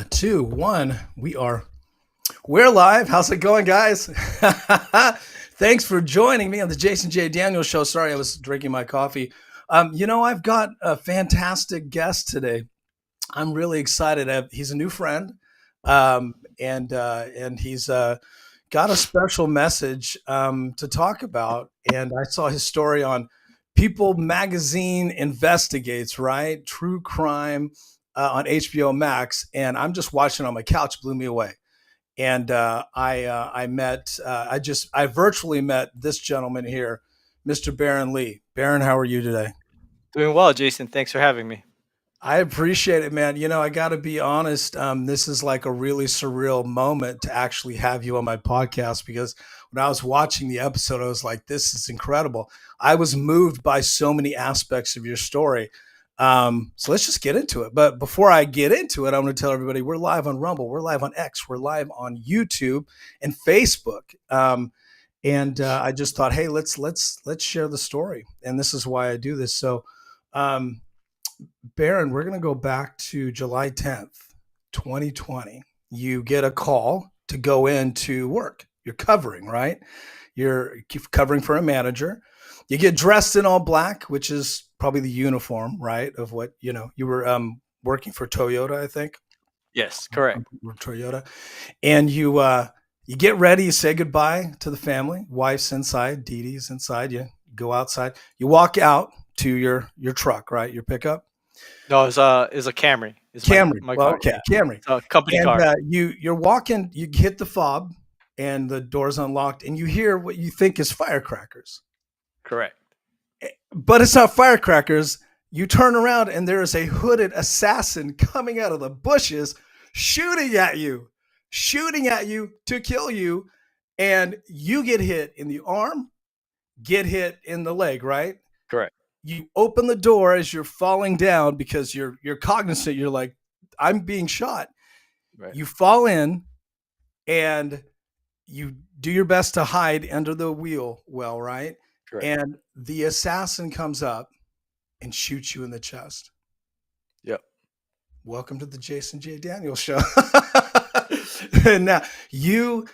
Two, one. We're live. How's it going, guys? Thanks for joining me on the Jason J. Daniels Show. Sorry, I was drinking my coffee. I've got a fantastic guest today. I'm really excited. He's a new friend, and he's got a special message to talk about. And I saw his story on People Magazine Investigates, right? True crime on HBO Max, and I'm just watching on my couch. Blew me away. And I virtually met this gentleman here, Mr. Baron Lee. Baron, how are you today? Doing well, Jason. Thanks for having me. I appreciate it, man. I got to be honest. This is like a really surreal moment to actually have you on my podcast because when I was watching the episode, I was like, this is incredible. I was moved by so many aspects of your story. So let's just get into it. But before I get into it, I'm going to tell everybody we're live on Rumble, we're live on X, we're live on YouTube and Facebook. I just thought, hey, let's share the story, and this is why I do this. So, Baron, we're going to go back to July 10th, 2020. You get a call to go into work. You're covering, right? You're covering for a manager. You get dressed in all black, which is probably the uniform, right? Of what, you were working for Toyota, I think. Yes, correct. Toyota. And you get ready, you say goodbye to the family. Wife's inside, Dee Dee's inside. You go outside. You walk out to your truck, right? Your pickup. No, it's a Camry. It's Camry. My Well, car. okay, Yeah. Camry. It's a company And car. you're walking, you hit the fob and the door's unlocked and you hear what you think is firecrackers. Correct. But it's not firecrackers. You turn around and there is a hooded assassin coming out of the bushes shooting at you to kill you. And you get hit in the arm, get hit in the leg, right? Correct. You open the door as you're falling down because you're cognizant. You're like, I'm being shot. Right. You fall in and you do your best to hide under the wheel well, right? Correct. And the assassin comes up and shoots you in the chest. Yep. Welcome to the Jason J. Daniels Show. And now you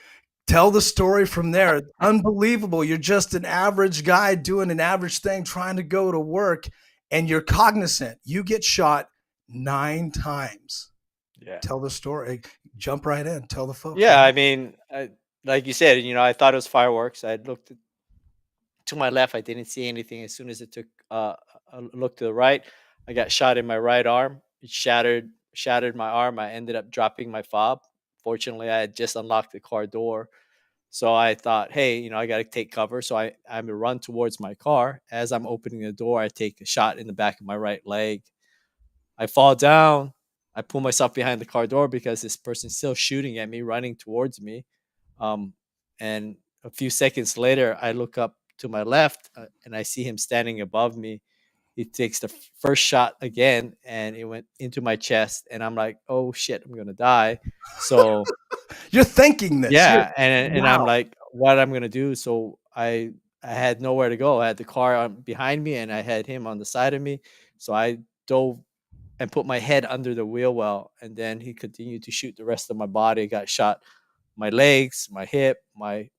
tell the story from there. Unbelievable. You're just an average guy doing an average thing, trying to go to work, and you're cognizant. You get shot 9 times. Yeah. Tell the story. Jump right in. Tell the folks. Yeah, I mean, like you said, I thought it was fireworks. I looked to my left. I didn't see anything. As soon as it took a look to the right, I got shot in my right arm. It shattered my arm. I ended up dropping my fob. Fortunately, I had just unlocked the car door. So I thought, hey, I got to take cover. So I'm going to run towards my car. As I'm opening the door, I take a shot in the back of my right leg. I fall down. I pull myself behind the car door because this person's still shooting at me, running towards me. And a few seconds later, I look up to my left and I see him standing above me. He takes the first shot again and it went into my chest. And I'm like, oh, shit, I'm going to die. So you're thinking this. Yeah, and I'm like, what I'm gonna do? So I had nowhere to go. I had the car behind me, and I had him on the side of me. So I dove and put my head under the wheel well, and then he continued to shoot the rest of my body. I got shot, my legs, my hip, my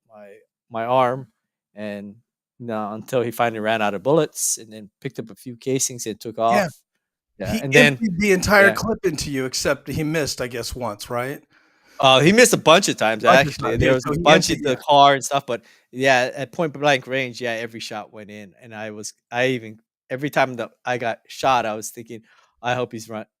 arm, and until he finally ran out of bullets, and then picked up a few casings and took off. Yeah, he emptied the entire clip into you, except he missed, I guess, once, right? He missed a bunch of times, actually. There was So a he bunch emptied, in the car and stuff, but yeah, at point blank range, yeah, every shot went in. And every time that I got shot, I was thinking, I hope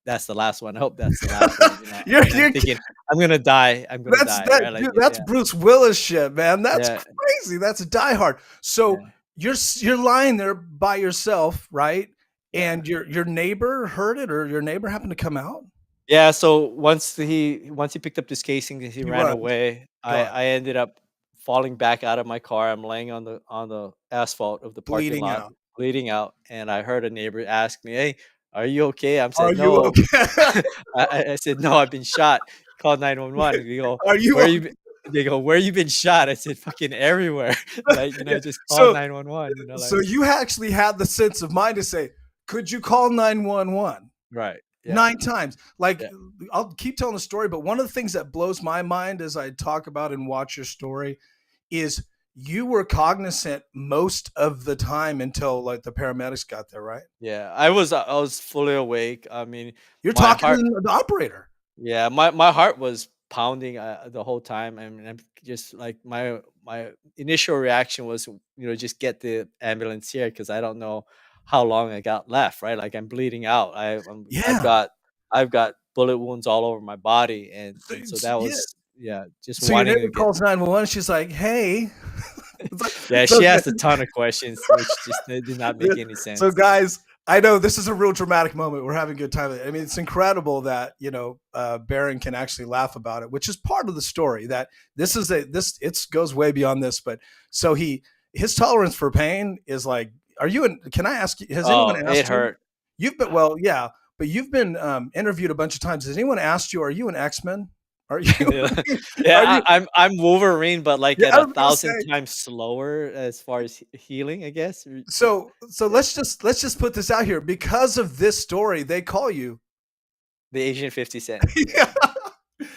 that's the last one. I hope that's the last one. You're thinking, I'm gonna die. I'm gonna die. Right? Dude, that's Bruce Willis shit, man. That's Yeah. crazy. That's Die Hard. So you're lying there by yourself, right? And your neighbor heard it, or your neighbor happened to come out? Yeah, so once he picked up this casing, he ran away. I ended up falling back out of my car. I'm laying on the asphalt of the parking lot, bleeding out, and I heard a neighbor ask me, "Hey, are you okay?" I said, "No." Okay? I said, "No, I've been shot." Call 911. They go, "Are you?" They go, "Where you been shot?" I said, "Fucking everywhere." Just call 911. So you actually had the sense of mind to say, "Could you call 911?" Right. Yeah. 9 times. Like, Yeah. I'll keep telling the story, but one of the things that blows my mind as I talk about and watch your story is you were cognizant most of the time until, like, the paramedics got there, right? Yeah. I was fully awake. I mean, You're my talking to heart the operator. yeah, my heart was pounding the whole time. I mean, I'm just like my initial reaction was, just get the ambulance here because I don't know how long I got left. Right, like I'm bleeding out. I've Yeah. got bullet wounds all over my body, So and so it's that yeah. was yeah, just So your wanting to neighbor get. calls 911, she's like, "Hey." It's like Yeah, so she asked a ton of questions, which just did not make any so sense. guys, I know this is a real dramatic moment. We're having a good time. I mean, it's incredible that Baron can actually laugh about it, which is part of the story. That this is a this it goes way beyond this, but so his tolerance for pain is like. Are you? Can I ask you? Has anyone Oh, it asked you? hurt. You've been well, yeah, but you've been interviewed a bunch of times. Has anyone asked you? Are you an X Men? Are you? Yeah, Are yeah. you? I'm Wolverine, but like Yeah, at I a was gonna thousand say. times slower as far as healing, I guess. So Yeah, let's just put this out here. Because of this story, they call you. the Asian 50 Cent. Yeah.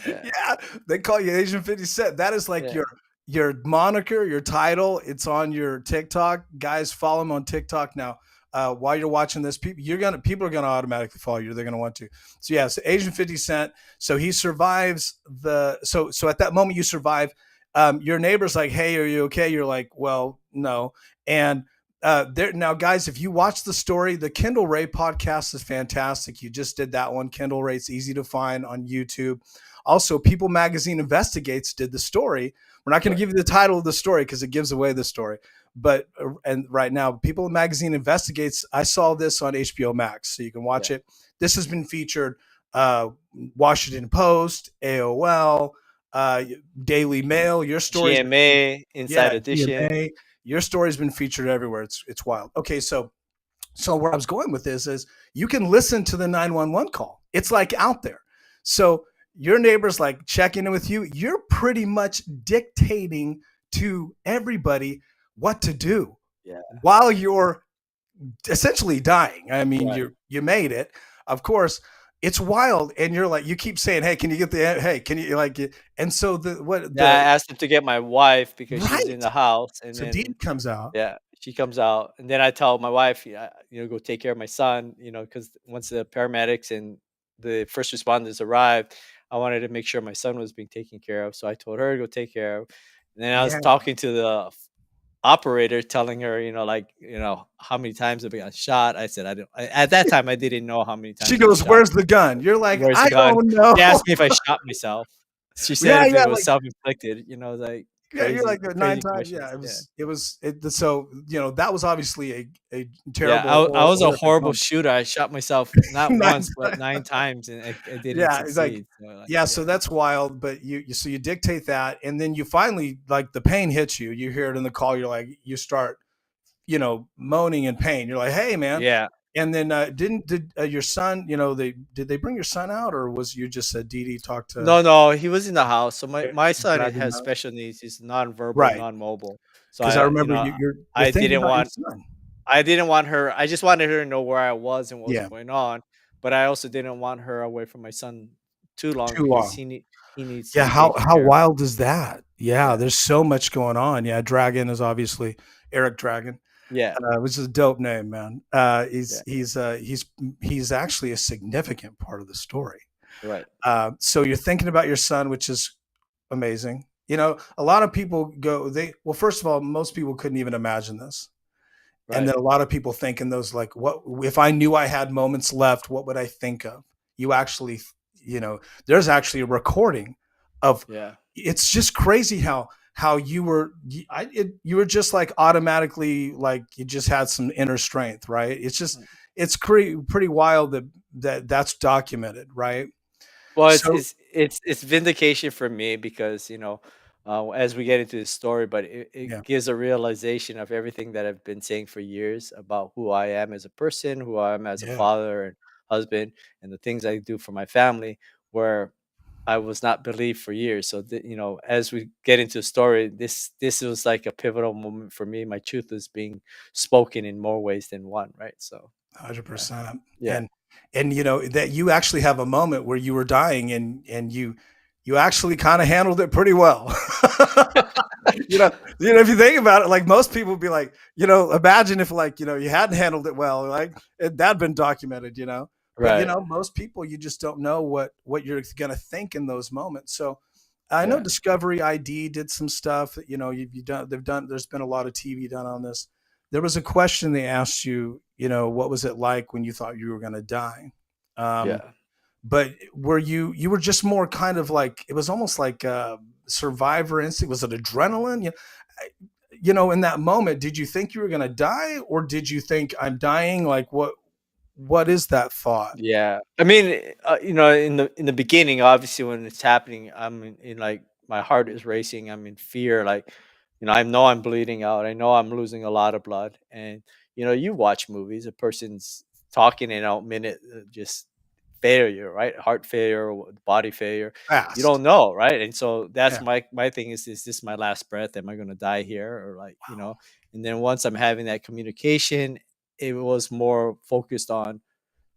Yeah, Yeah, they call you Asian 50 Cent. That is like yeah, your moniker, your title. It's on your TikTok. Guys, follow him on TikTok now. While you're watching this, people are gonna automatically follow you. They're gonna want to. So yeah, so Asian 50 Cent. So he survives so at that moment you survive. Your neighbor's like, "Hey, are you okay?" You're like, "Well, no." And there now, guys, if you watch the story, the Kendall Ray podcast is fantastic. You just did that one. Kendall Ray, it's easy to find on YouTube. Also, People Magazine Investigates did the story. We're not going to right. give you the title of the story because it gives away the story. But and right now, People Magazine Investigates. I saw this on HBO Max, so you can watch Yeah, it. This has been featured. Uh, Washington Post, AOL, uh, Daily Mail. Your stories, GMA, Inside yeah, Edition. GMA. Your story's been featured everywhere. It's wild. Okay, so where I was going with this is you can listen to the 911 call. It's like out there. So your neighbor's like checking in with you. You're pretty much dictating to everybody what to do Yeah, while you're essentially dying. I mean, right. you made it. Of course, it's wild and you're like you keep saying, "Hey, can you get the hey, can you like and so the what Yeah, I the asked him to get my wife because she's in right. the house, and So Dean then comes out. yeah, she comes out, and then I tell my wife, yeah, go take care of my son, because once the paramedics and the first responders arrived, I wanted to make sure my son was being taken care of. So I told her to go take care of. And then I was Yeah. talking to the operator, telling her, like, how many times have I got shot. I said, at that time, I didn't know how many She times I was goes, shot. "Where's the gun?" You're like, Where's the "I gun? don't know." She asked me if I shot myself. She said Yeah, if it yeah, was like self-inflicted, like yeah, you're crazy, like 9 crazy times. questions. Yeah, Yeah. so that was obviously a Yeah, terrible, I was a horrific horrible moment. shooter. I shot myself not 9 once, but times. 9 times, and I didn't Yeah, it's like succeed. So, like, yeah, so yeah. that's wild, but so you dictate that, and then you finally like the pain hits you. You hear it in the call. You're like, you start, moaning in pain. You're like, "Hey, man." Yeah. And then did your son, did they bring your son out, or was you just Dee Dee talk to No, no, he was in the house. So my son drag him has out? special needs. He's nonverbal, Right, non-mobile. So because I remember you're I thinking didn't about your want son. I didn't want her. I just wanted her to know where I was and what was Yeah, going on, but I also didn't want her away from my son too long too because long. he needs to Yeah, be how taken how care of. wild is that? Yeah, Yeah. there's so much going on. Yeah, Dragon is obviously Eric Dragon, Yeah. which is a dope name, man. Yeah. He's actually a significant part of the story. Right. So you're thinking about your son, which is amazing. A lot of people well, first of all, most people couldn't even imagine this. And Right. then a lot of people think in those like, what if I knew I had moments left, what would I think of? You actually, there's actually a recording of Yeah. it's just crazy how you were just like automatically like you just had some inner strength, right? It's pretty wild that's documented, right? Well, So it's vindication for me because as we get into the story, but it yeah, gives a realization of everything that I've been saying for years about who I am as a person, who I am as a yeah. father and husband, and the things I do for my family, where I was not believed for years. So as we get into the story, this was like a pivotal moment for me. My truth is being spoken in more ways than one, right? So Yeah. 100%. Yeah. And you know that you actually have a moment where you were dying and you actually kind of handled it pretty well. you know, if you think about it, like most people would be like, imagine if like, you hadn't handled it well, like that'd been documented, but Right. most people, you just don't know what you're going to think in those moments. So I know Yeah. Discovery ID did some stuff. You've done. They've done. There's been a lot of TV done on this. There was a question they asked you. What was it like when you thought you were going to die? Um, Yeah. but were you were just more kind of like it was almost like survivor instinct? Was it adrenaline? In that moment, did you think you were going to die, or did you think I'm dying? Like what is that thought? Yeah. I mean, in the beginning, obviously, when it's happening, I'm in like my heart is racing. I'm in fear. Like, I know I'm bleeding out. I know I'm losing a lot of blood. And you watch movies, a person's talking in a minute, just failure, right? Heart failure, or body failure. You Fast. don't know, right? And so that's Yeah. my thing is this my last breath? Am I going to die here, or like, Wow. And then once I'm having that communication, it was more focused on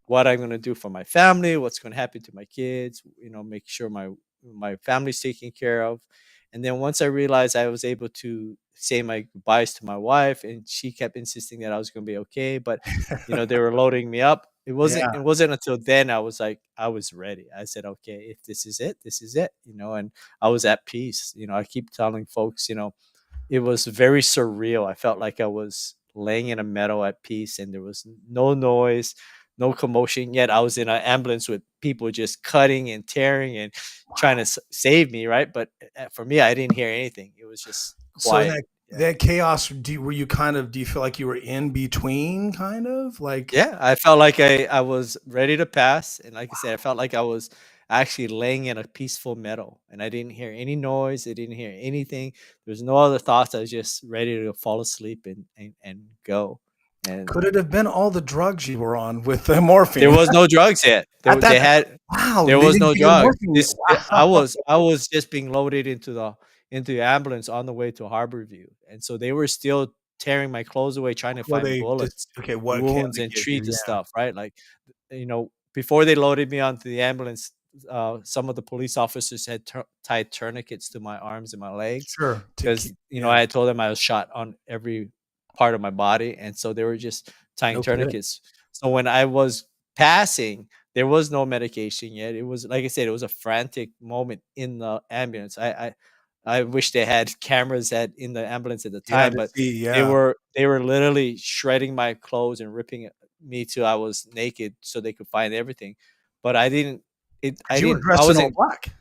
what I'm gonna do for my family, what's gonna happen to my kids, make sure my family's taken care of. And then once I realized I was able to say my goodbyes to my wife, and she kept insisting that I was gonna be okay, but they were loading me up. It wasn't Yeah. it wasn't until then I was like, I was ready. I said, okay, if this is it, this is it, and I was at peace. I keep telling folks, it was very surreal. I felt like I was laying in a meadow at peace, and there was no noise, no commotion. Yet I was in an ambulance with people just cutting and tearing and trying to save me, right? But for me, I didn't hear anything. It was just So in quiet. that chaos, were you kind of? Do you feel like you were in between, kind of like? Yeah, I felt like I was ready to pass, and like I said, I felt like I was actually laying in a peaceful meadow, and I didn't hear any noise. I didn't hear anything. There's no other thoughts. I was just ready to fall asleep and go. And Could it have been all the drugs you were on with the there morphine? was no drugs yet. At that They had Wow, there they was didn't no give you the drug. morphine yet. This Wow. I was just being loaded into the ambulance on the way to Harborview, and so they were still tearing my clothes away, trying to Well, find they bullets, just okay, what can wounds, they and give you? treat the Yeah, stuff, right? Like, before they loaded me onto the ambulance, some of the police officers had tied tourniquets to my arms and my legs sure, to because keep yeah, I had told them I was shot on every part of my body, and so they were just tying no kidding. tourniquets. So when I was passing, there was no medication yet. It was like I said, it was a frantic moment in the ambulance. I wish they had cameras in the ambulance at the Yeah, time, to but see, they yeah. were they were literally shredding my clothes and ripping me till I was naked so they could find everything. But I didn't. It. 'Cause you were I dressed in all wasn't. black.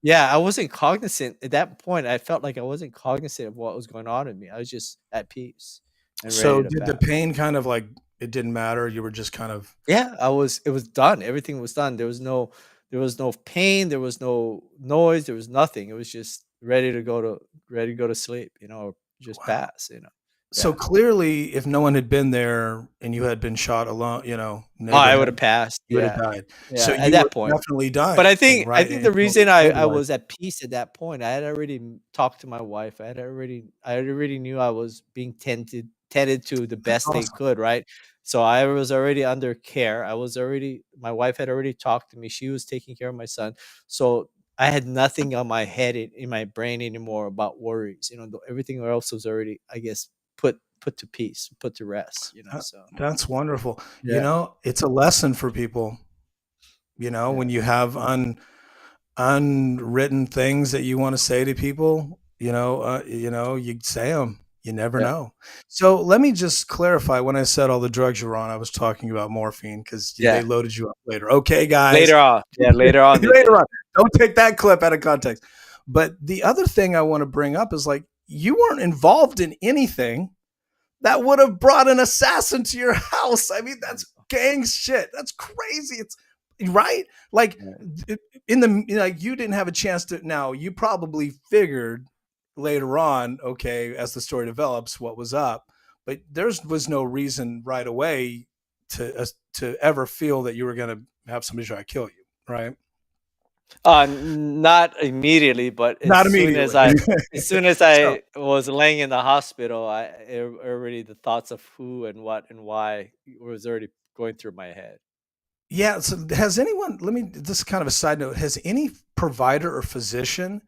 Yeah, I wasn't cognizant at that point. I felt like I wasn't cognizant of what was going on in me. I was just at peace and ready So to did the pass. pain kind of like it didn't matter, you were just kind of Yeah, it was done. Everything was done. There was no pain, there was no noise, there was nothing. It was just ready to go to sleep, or just wow. pass. So Yeah. clearly, if no one had been there and you had been shot alone, Oh, I would neighborhood, have passed. you would have Yeah. died. So Yeah, at you were that point. definitely But dying, I right? think the And reason I stabilized. was at peace at that point, I had already talked to my wife. I already knew I was being tended to the That's best they awesome. could, right? So I was already under care. My wife had already talked to me. She was taking care of my son. So I had nothing on my head in my brain anymore about worries. Everything else was already, I guess, put to peace, put to rest. That So that's wonderful. yeah, It's a lesson for people, yeah, when you have unwritten things that you wanna say to people, you say them. You never yeah. know. So let me just clarify, when I said all the drugs you were on, I was talking about morphine because they Yeah. loaded you up later. Okay, guys. Later on. Yeah, later on they Later did. on. Don't take that clip out of context. But the other thing I wanna bring up is, like, you weren't involved in anything that would have brought an assassin to your house. I mean, that's gang shit. That's crazy. It's right. Like Yeah. in the like you didn't have a chance to. Now you probably figured later on, okay, as the story develops, what was up. But there was no reason right away to ever feel that you were going to have somebody try to kill you, right? Not immediately, but Not immediately. as soon as So I was laying in the hospital, already the thoughts of who and what and why was already going through my head. Yeah. So has anyone, let me, this is kind of a side note. Has any provider or physician,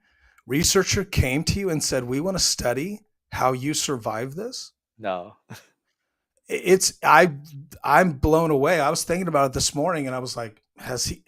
researcher came to you and said, we want to study how you survive this? No. It's, I'm blown away. I was thinking about it this morning and I was like, has he,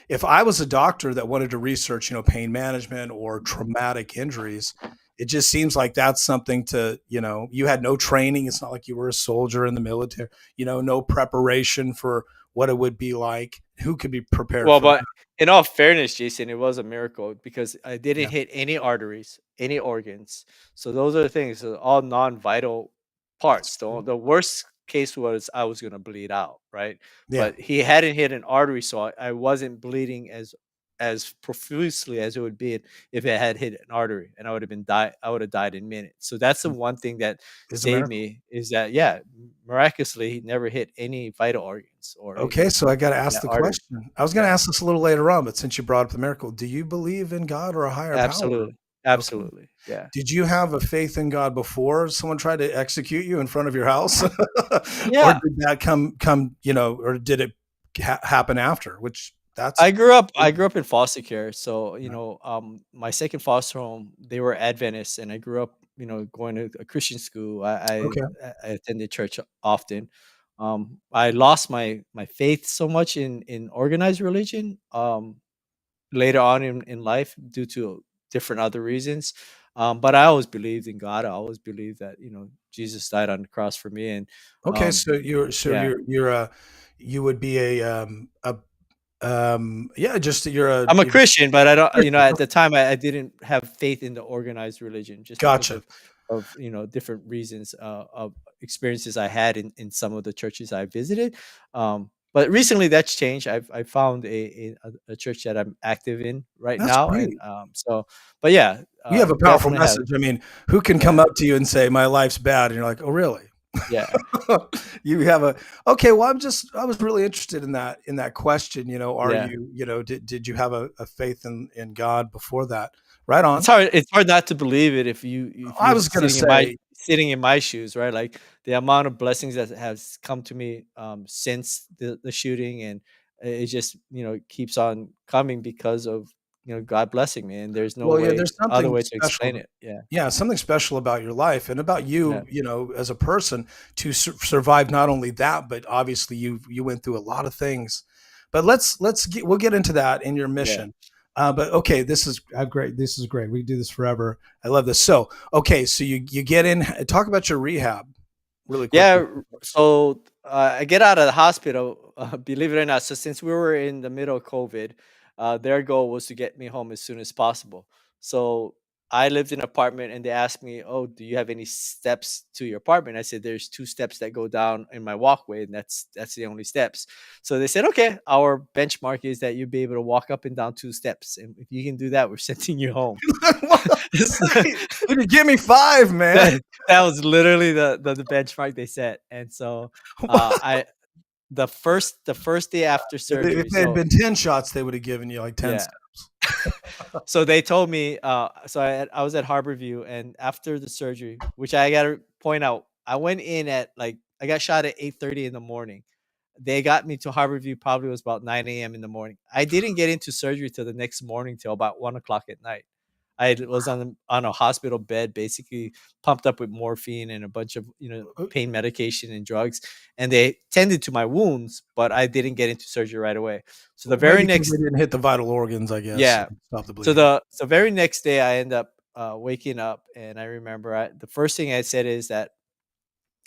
if I was a doctor that wanted to research, pain management or traumatic injuries, it just seems like that's something to, you had no training. It's not like you were a soldier in the military, no preparation for what it would be like. Who could be prepared Well, for but that? in all fairness, Jason, it was a miracle because I didn't Yeah. hit any arteries, any organs. So those are the things, all non-vital That's parts. The worst case was I was gonna bleed out, right? yeah. But he hadn't hit an artery, so I wasn't bleeding as profusely as it would be if it had hit an artery, and I would have died in minutes. So that's the one thing that Is a saved miracle. me is that, yeah, miraculously he never hit any vital organs or Okay, any, so I got to ask yeah, the arteries. question. I was going to Yeah. ask this a little later on, but since you brought up the miracle, do you believe in God or a higher power? Absolutely. Okay. Absolutely. Yeah. Did you have a faith in God before someone tried to execute you in front of your house? Or Yeah. did that come, or did it happen after? Which that's I grew up in foster care. So, right. my second foster home, they were Adventists, and I grew up, going to a Christian school. Okay. I attended church often. I lost my faith so much in organized religion later on in life due to different other reasons. But I always believed in God. I always believed that, Jesus died on the cross for me. And Okay, um, so you're yeah, you would be yeah, just you're a I'm a you're Christian, but I don't, Christian. at the time I didn't have faith in the organized religion just because Gotcha. of different reasons of experiences I had in some of the churches I visited. But recently that's changed. I found a church that I'm active in right That's now, and great. but yeah, You have a powerful definitely have. message. I mean, who can come Yeah, up to you and say, "My life's bad," and you're like, "Oh, really?" yeah, You have a okay. Well, I was really interested in that question. Are yeah. you, did you have a faith in God before that? Right on. It's hard not to believe it if I you're was gonna say, sitting in my shoes, right? Like the amount of blessings that has come to me since the shooting, and it just keeps on coming because of God blessing me, and there's no well, yeah, there's other something way to explain special. it. Yeah, Yeah, something special about your life and about yeah, you, as a person to survive not only that, but obviously you went through a lot of things. But we'll get into that in your yeah. mission. But okay, this is great. This is great. We can do this forever. I love this. So okay, so you get in. Talk about your rehab really quickly. So I get out of the hospital, believe it or not. So since we were in the middle of COVID, their goal was to get me home as soon as possible. So I lived in an apartment, and they asked me, "Oh, do you have any steps to your apartment?" I said, "There's two steps that go down in my walkway, and that's the only steps." So they said, "Okay, our benchmark is that you'll be able to walk up and down two steps, and if you can do that, we're sending you home." Dude, give me five, man. That was literally the benchmark they set, and so, I the first day after If surgery, they had so been 10 shots, they would have given you like 10 yeah. steps. So they told me, so I was at Harborview, and after the surgery, which I gotta point out, I went in at, like, I got shot at 8:30 in the morning. They got me to Harborview probably was about 9 a.m. in the morning. I didn't get into surgery till the next morning till about 1 o'clock at night. Was on a hospital bed, basically pumped up with morphine and a bunch of pain medication and drugs, and they tended to my wounds, but I didn't get into surgery right away. So the very Maybe because they next didn't hit the vital organs, I guess, yeah, and stop the so bleeding. the very next day I end up waking up, and I remember the first thing I said is that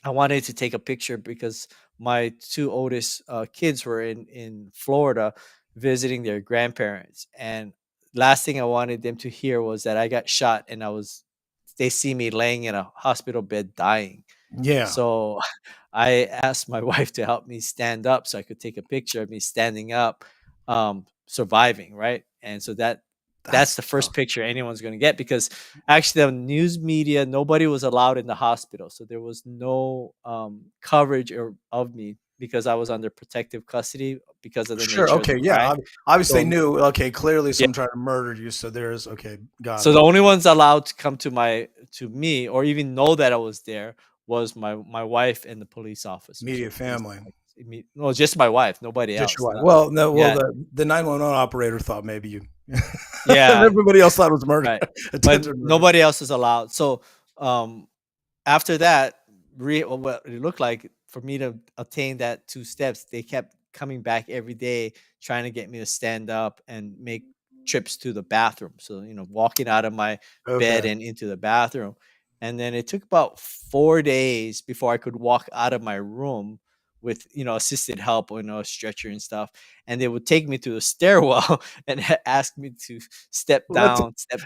I wanted to take a picture because my two oldest kids were in Florida visiting their grandparents, and last thing I wanted them to hear was that I got shot, and they see me laying in a hospital bed dying. Yeah, So I asked my wife to help me stand up so I could take a picture of me standing up, surviving, right? And so that's that's the first picture anyone's going to get, because actually the news media, nobody was allowed in the hospital, so there was no coverage of me because I was under protective custody because of the sure. nature of the Okay, yeah. crime. Obviously, they So knew. Okay, clearly, yeah, someone tried to murder you. So there's okay. Got so it. the only ones allowed to come to me or even know that I was there was my wife and the police officers. Immediate family. No, just my wife, nobody Just else. your wife. Well, no, well, Yeah, the 911 operator thought maybe you yeah, everybody else thought it was murder, right. But attempted murder. nobody else is allowed. So um, after that, what it looked like for me to obtain that 2 steps, they kept coming back every day trying to get me to stand up and make trips to the bathroom. So, walking out of my bed Okay. and into the bathroom. And then it took about 4 days before I could walk out of my room with, assisted help, a stretcher and stuff. And they would take me to the stairwell and ask me to What step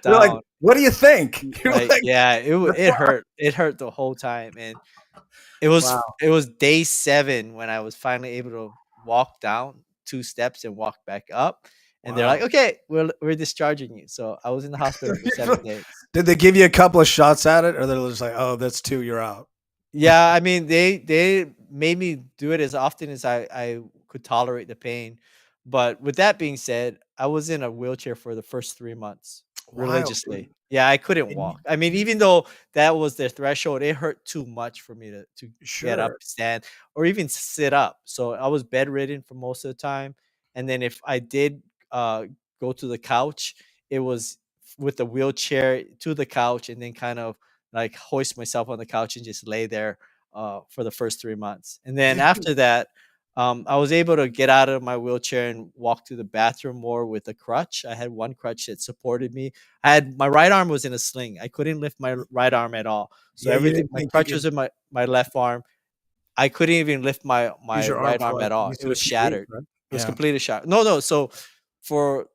you're like, down. "What do you think?" You're Like, like, yeah, it hurt. It hurt the whole time, and "Wow, it was day 7 when I was finally able to walk down 2 steps and walk back up, and they're like, wow." "Okay, we're discharging you." So, I was in the hospital for 7 days. Did they give you a couple of shots at it, or they're just like, "Oh, that's 2, you're out?" Yeah, I mean, they made me do it as often as I could tolerate the pain, but with that being said, I was in a wheelchair for the first 3 months Wild, dude. religiously. Yeah, I couldn't And walk. I mean, even though that was the threshold, it hurt too much for me to get up, sure. stand, or even sit up. So I was bedridden for most of the time, and then if I did go to the couch, it was with the wheelchair to the couch, and then kind of like hoist myself on the couch and just lay there for the first 3 months. And then Did you after that, I was able to get out of my wheelchair and walk to the bathroom more with a crutch. I had one crutch that supported me. I had my right arm was in a sling. I couldn't lift my right arm at all. So yeah, you everything, didn't my think you crutch was could in my left arm. I couldn't even lift my use my your arm right for, arm like, at all. use It it was if you need, shattered. right? It was Yeah. completely shattered. No, no. So for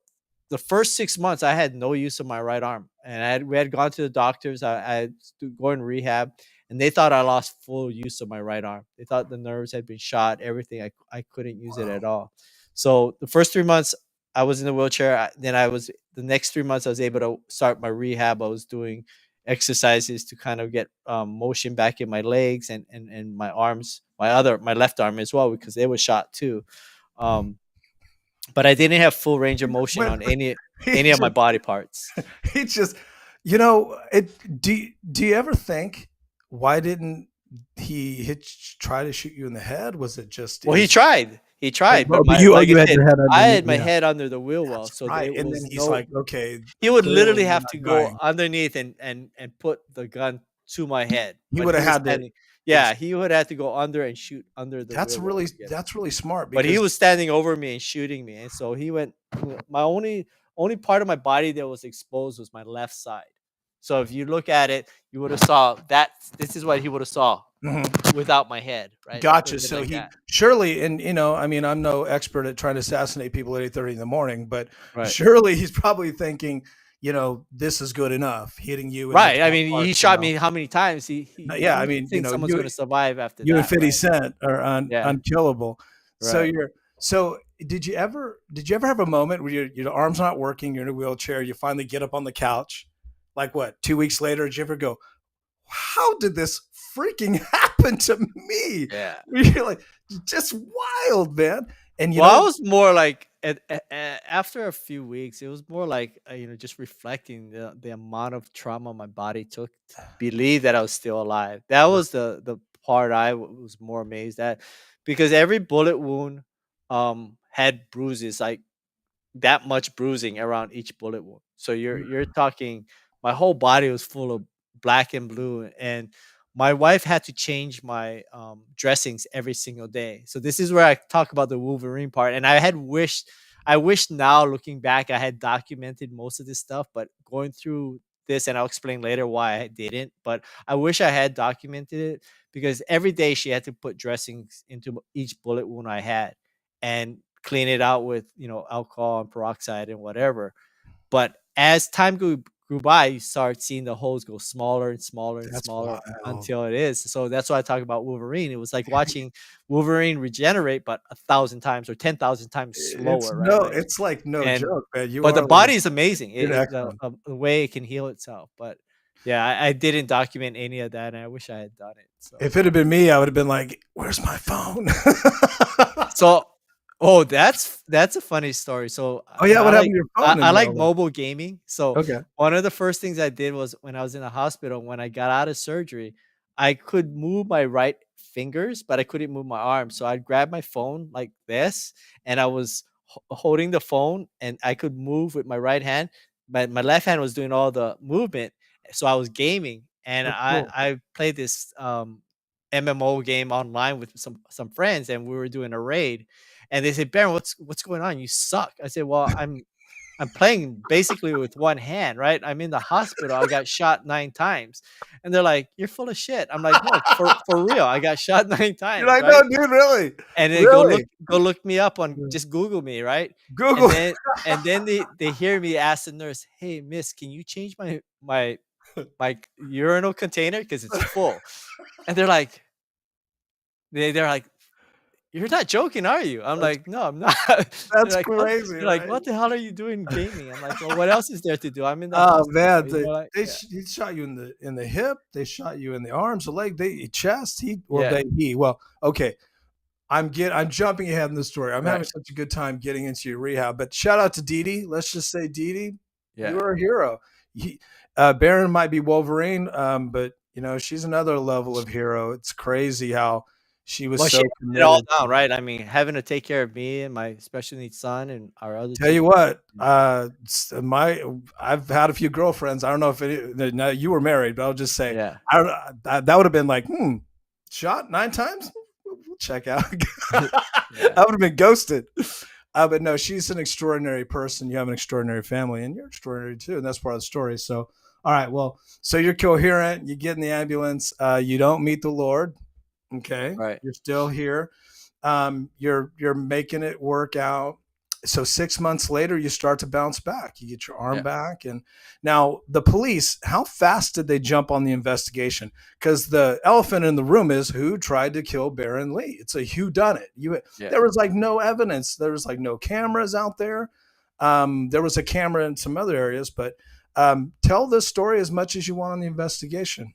the first 6 months, I had no use of my right arm, and we had gone to the doctors. I had to go in rehab, and they thought I lost full use of my right arm. They thought the nerves had been shot, everything. I couldn't use it Wow. at all. So the first 3 months, I was in the wheelchair. Then the next 3 months, I was able to start my rehab. I was doing exercises to kind of get motion back in my legs and my arms, my left arm as well, because they were shot too. Um, but I didn't have full range of motion When on any he any of my just body parts. he just do you ever think, why didn't he try to shoot you in the head? Was it just Well, is he tried, but but you like I you had said, your head I underneath, had my yeah, head under the wheel well, that's so right, there and then was he's no. like, "Okay, He would literally clearly you're have not to go dying." underneath and put the gun to my head, He but would he have was had to standing. ex Yeah, he would have to go under and shoot under the wheel well to get. that's really smart But he because was standing over me and shooting me, and so he went. My only part of my body that was exposed was my left side. So if you look at it, you would have saw that. This is what he would have saw Mhm. without my head, right? It would Gotcha. have been So like he that. surely, and I mean, I'm no expert at trying to assassinate people at 8:30 in the morning, but Right. surely he's probably thinking, this is good enough, hitting you in the Right. I top mean, part, he shot me how many times? Yeah, Who I do you mean, think someone's going to survive after you and that, 50 right? Cent are Yeah. unkillable. So Right. did you ever have a moment where your arm's not working, you're in a wheelchair, you finally get up on the couch, like what, 2 weeks later, did you ever go, how did this freaking happen to me? Yeah. You're like, just wild, man. And Well, I was more like after a few weeks, it was more like just reflecting the amount of trauma my body took to believe that I was still alive. That was the part was more amazed at, because every bullet wound had bruises, like that much bruising around each bullet wound. So you're talking, my whole body was full of black and blue, and my wife had to change my dressings every single day. So this is where I talk about the Wolverine part. And I wish now looking back, I had documented most of this stuff, but going through this, and I'll explain later why I didn't. But I wish I had documented it, because every day she had to put dressings into each bullet wound I had, and clean it out with alcohol and peroxide and whatever. But as time grew by, you start seeing the holes go smaller and smaller and That's smaller wild. until it is. So that's why I talk about Wolverine. It was like watching Wolverine regenerate, but 1,000 times or 10,000 times slower, right? Like, It's like no and joke, man. You but the are like body is amazing. you're an The, X-Men. the way it can heal itself. But yeah, I didn't document any of that, and I wish I had done it. So. If it had been me, I would have been like, "Where's my phone?" So, oh, that's a funny story. So, Oh yeah, what I happened like to your phone I in like all that? mobile gaming. So, Okay. one of the first things I did was when I was in the hospital, when I got out of surgery, I could move my right fingers, but I couldn't move my arm. So I'd grab my phone like this, and I was holding the phone, and I could move with my right hand. My left hand was doing all the movement. So I was gaming, and That's I cool. I played this MMO game online with some friends, and we were doing a raid. And they said, "Baron, what's going on? You suck." I said, "Well, I'm playing basically with one hand, right? I'm in the hospital. I got shot 9 times." And they're like, "You're full of shit." I'm like, "No, for real. I got shot 9 You're times, like, right?" no, dude, really, And then really. go look me up on Yeah. just Google me, right? And Google. then they hear me ask the nurse, "Hey, miss, can you change my urinal container because it's full?" And they're like, "You're not joking, are you?" I'm That's like, "No, I'm not." They're that's like, "What?" crazy, They're like, right? "What the hell are you doing gaming?" I'm like, "Well, what else is there to do? I'm in the Oh hospital." man, You know, like, they yeah, he shot you in the hip. They shot you in the arms, the leg, they chest. yeah, Well, okay. I'm jumping ahead in the story. I'm having right, such a good time getting into your rehab. But shout out to Dee Dee. Let's just say, Dee Dee, you yeah. are a hero. He, Baron might be Wolverine, but you know she's another level of hero. It's crazy how she was Well, she so held it all committed. down, right? I mean, having to take care of me and my special needs son and our other Tell 2 you kids. what, my I've had a few girlfriends. I don't know if now you were married, but I'll just say Yeah. I don't. That would have been like, shot 9 times. We'll check out. Yeah. I would have been ghosted. But no, she's an extraordinary person. You have an extraordinary family, and you're extraordinary too, and that's part of the story. So, all right, well, so you're coherent. You get in the ambulance. You don't meet the Lord. Okay, Right. you're still here. You're making it work out. So 6 months later, you start to bounce back. You get your arm Yeah. back, and now the police. How fast did they jump on the investigation? Because the elephant in the room is who tried to kill Baron Lee. It's a who done it. Yeah. There was like no evidence. There was like no cameras out there. There was a camera in some other areas, but tell this story as much as you want on the investigation.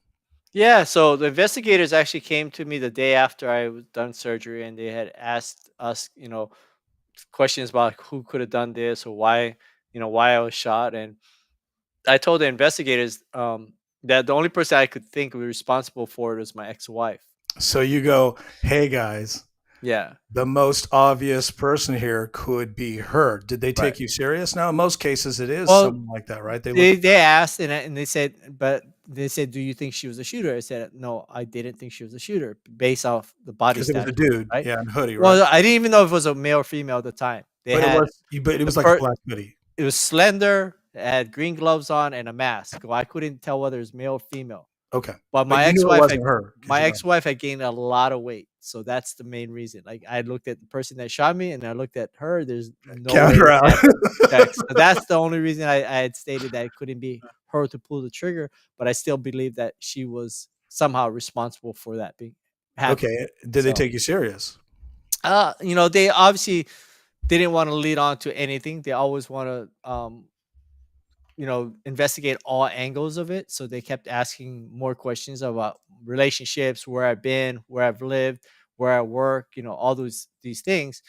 Yeah, so the investigators actually came to me the day after I was done surgery, and they had asked us, questions about who could have done this or why I was shot. And I told the investigators that the only person I could think was responsible for it was my ex-wife. So you go, hey guys, Yeah, the most obvious person here could be her. Did they right. take you serious? Now, in most cases, it is Well, someone like that, right? They look they asked, and they said, but they said, "Do you think she was a shooter?" I said, "No, I didn't think she was a shooter based off the body because it was a stature, dude, right?" yeah, in a hoodie, right? Well, I didn't even know if it was a male or female at the time. They But it had was, but it the was like a per black hoodie. It was slender, it had green gloves on and a mask. Well, I couldn't tell whether it was male or female. Okay, But but you knew it wasn't her because my you know. ex-wife had gained a lot of weight, so that's the main reason. Like, I looked at the person that shot me, and I looked at her, there's no way Counter they out. match sex. So that's the only reason I had stated that it couldn't be her to pull the trigger, but I still believe that she was somehow responsible for that being happening. Okay, did they So, take you serious? they obviously didn't wanna lead on to anything. They always wanna, investigate all angles of it. So they kept asking more questions about relationships, where I've been, where I've lived, where I work, all these things.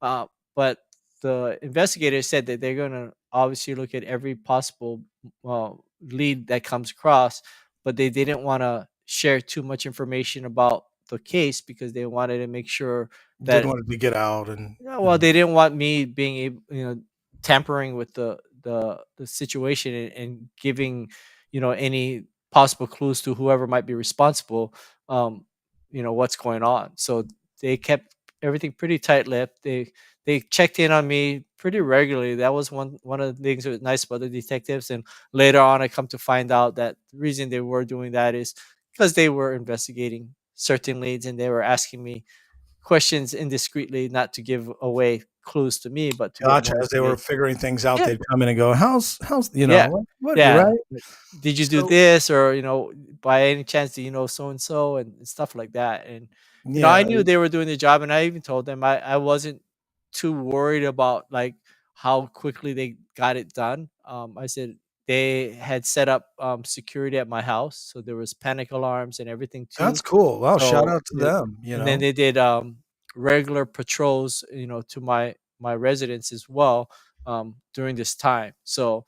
Uh, but the investigators said that they're gonna obviously look at every possible uh, lead that comes across, but they didn't want to share too much information about the case because they wanted to make sure Didn't that, want it to get out and yeah, well, they didn't want me being able, tampering with the situation, and giving, any possible clues to whoever might be responsible, what's going on. So they kept everything pretty tight-lipped. They checked in on me pretty regularly. That was one of the things that was nice about the detectives. And later on, I come to find out that the reason they were doing that is because they were investigating certain leads, and they were asking me questions indiscreetly, not to give away clues to me, but to get gotcha. more As they were information. figuring things out, Yeah, they'd come in and go, "How's yeah, what you're yeah. right." Like, "Did you do So this?" Or, "By any chance, do you know so and so?" And stuff like that. And, I yeah, knew they were doing the job, and I even told them I wasn't too worried about, like, how quickly they got it done. I said they had set up, security at my house, so there was panic alarms and everything that's too. cool. Wow, shout So, out to them. and then they did, regular patrols, to my residence as well, during this time. So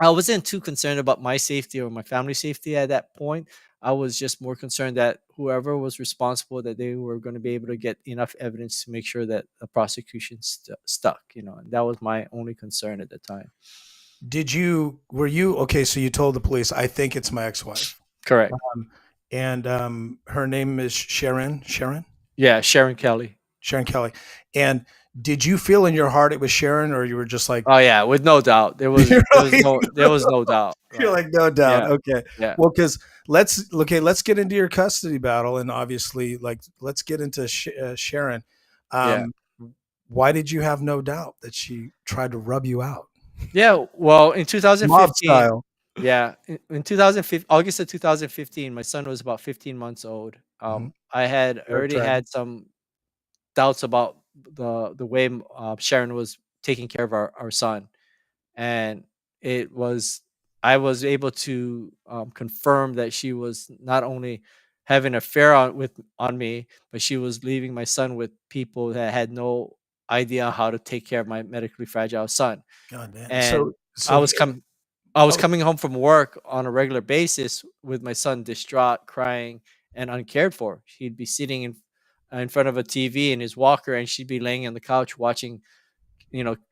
I wasn't too concerned about my safety or my family's safety at that point. I was just more concerned that whoever was responsible, that they were going to be able to get enough evidence to make sure that the prosecution stuck. And that was my only concern at the time. Were you okay? So you told the police, I think it's my ex-wife. Correct. And her name is Sharon Yeah, Sharon Kelly. Kelly. And did you feel in your heart it was Sharon, or you were just like, Oh yeah, with no doubt. There was no doubt. you're Right. like, no doubt. Yeah. Okay. Yeah. Well, because let's get into your custody battle, and obviously, like, let's get into Sharon. Yeah. Why did you have no doubt that she tried to rub you out? Yeah. Well, in Mob 2015, style. yeah, in 2015, August of 2015, my son was about 15 months old. Mhm. I had Fair already trade. had some doubts about the way Sharon was taking care of our son, and it was I was able to confirm that she was not only having an affair on me, but she was leaving my son with people that had no idea how to take care of my medically fragile son. God damn. And I So was com- I was oh, coming home from work on a regular basis with my son distraught, crying, and uncared for. He'd be sitting in front of a TV in his walker, and she'd be laying on the couch watching,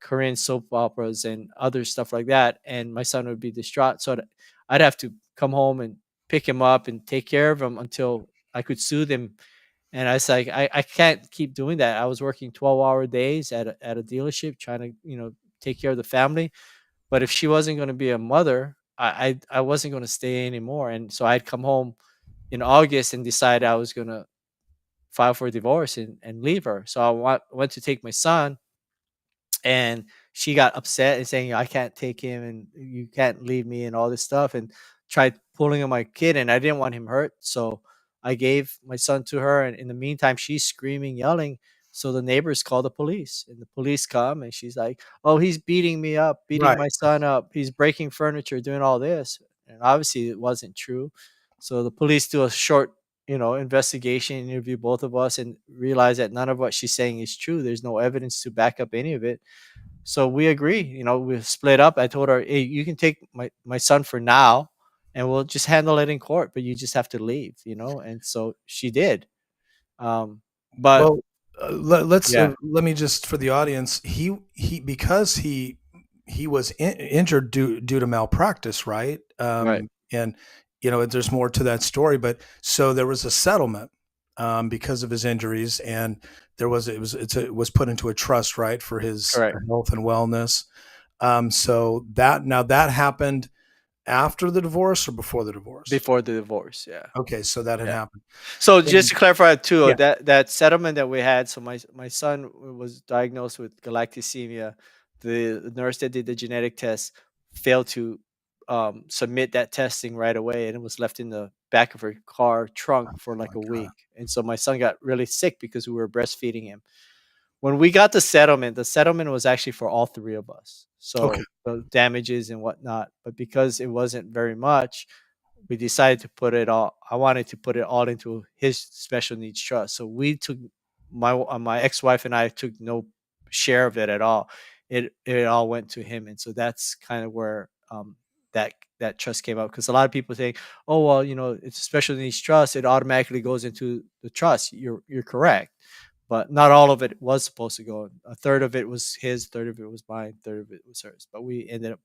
Korean soap operas and other stuff like that. And my son would be distraught. So I'd have to come home and pick him up and take care of him until I could soothe him. And I was like, I can't keep doing that. I was working 12-hour days at a dealership trying to, take care of the family. But if she wasn't going to be a mother, I wasn't going to stay anymore. And so I'd come home in August and decide I was going to file for divorce and leave her. So went to take my son, and she got upset and saying, I can't take him and you can't leave me and all this stuff, and tried pulling on my kid, and I didn't want him hurt. So I gave my son to her, and in the meantime she's screaming, yelling. So the neighbors call the police, and the police come, and she's like, oh, he's beating me up, beating right. my son up, he's breaking furniture, doing all this. And obviously it wasn't true. So the police do a short investigation, interview both of us, and realize that none of what she's saying is true. There's no evidence to back up any of it. So we agree, we split up. I told her, hey, you can take my son for now, and we'll just handle it in court, but you just have to leave. And so she did. But Well, let's yeah. let me just for the audience. He because he was injured due to malpractice, right? Right. And there's more to that story, but so there was a settlement because of his injuries, and it was put into a trust, right, for his Correct. health and wellness. So that happened after the divorce or before the divorce? Before the divorce, yeah. Okay, so that had Yeah. happened. So just And to clarify too, yeah, that settlement that we had. So my son was diagnosed with galactosemia. The nurse that did the genetic test failed to submit that testing right away, and it was left in the back of her car trunk oh for my like a God. week. And so my son got really sick because we were breastfeeding him. When we got the settlement was actually for all three of us. Okay. So the damages and whatnot. But because it wasn't very much, we decided to put it all. I wanted to put it all into his special needs trust. So we took my ex-wife and I took no share of it at all. It all went to him, and so that's kind of where that trust came up. Because a lot of people think, oh well, it's a special needs trust. It automatically goes into the trust. You're correct, but not all of it was supposed to go. A third of it was his, third of it was mine, third of it was hers. But we ended up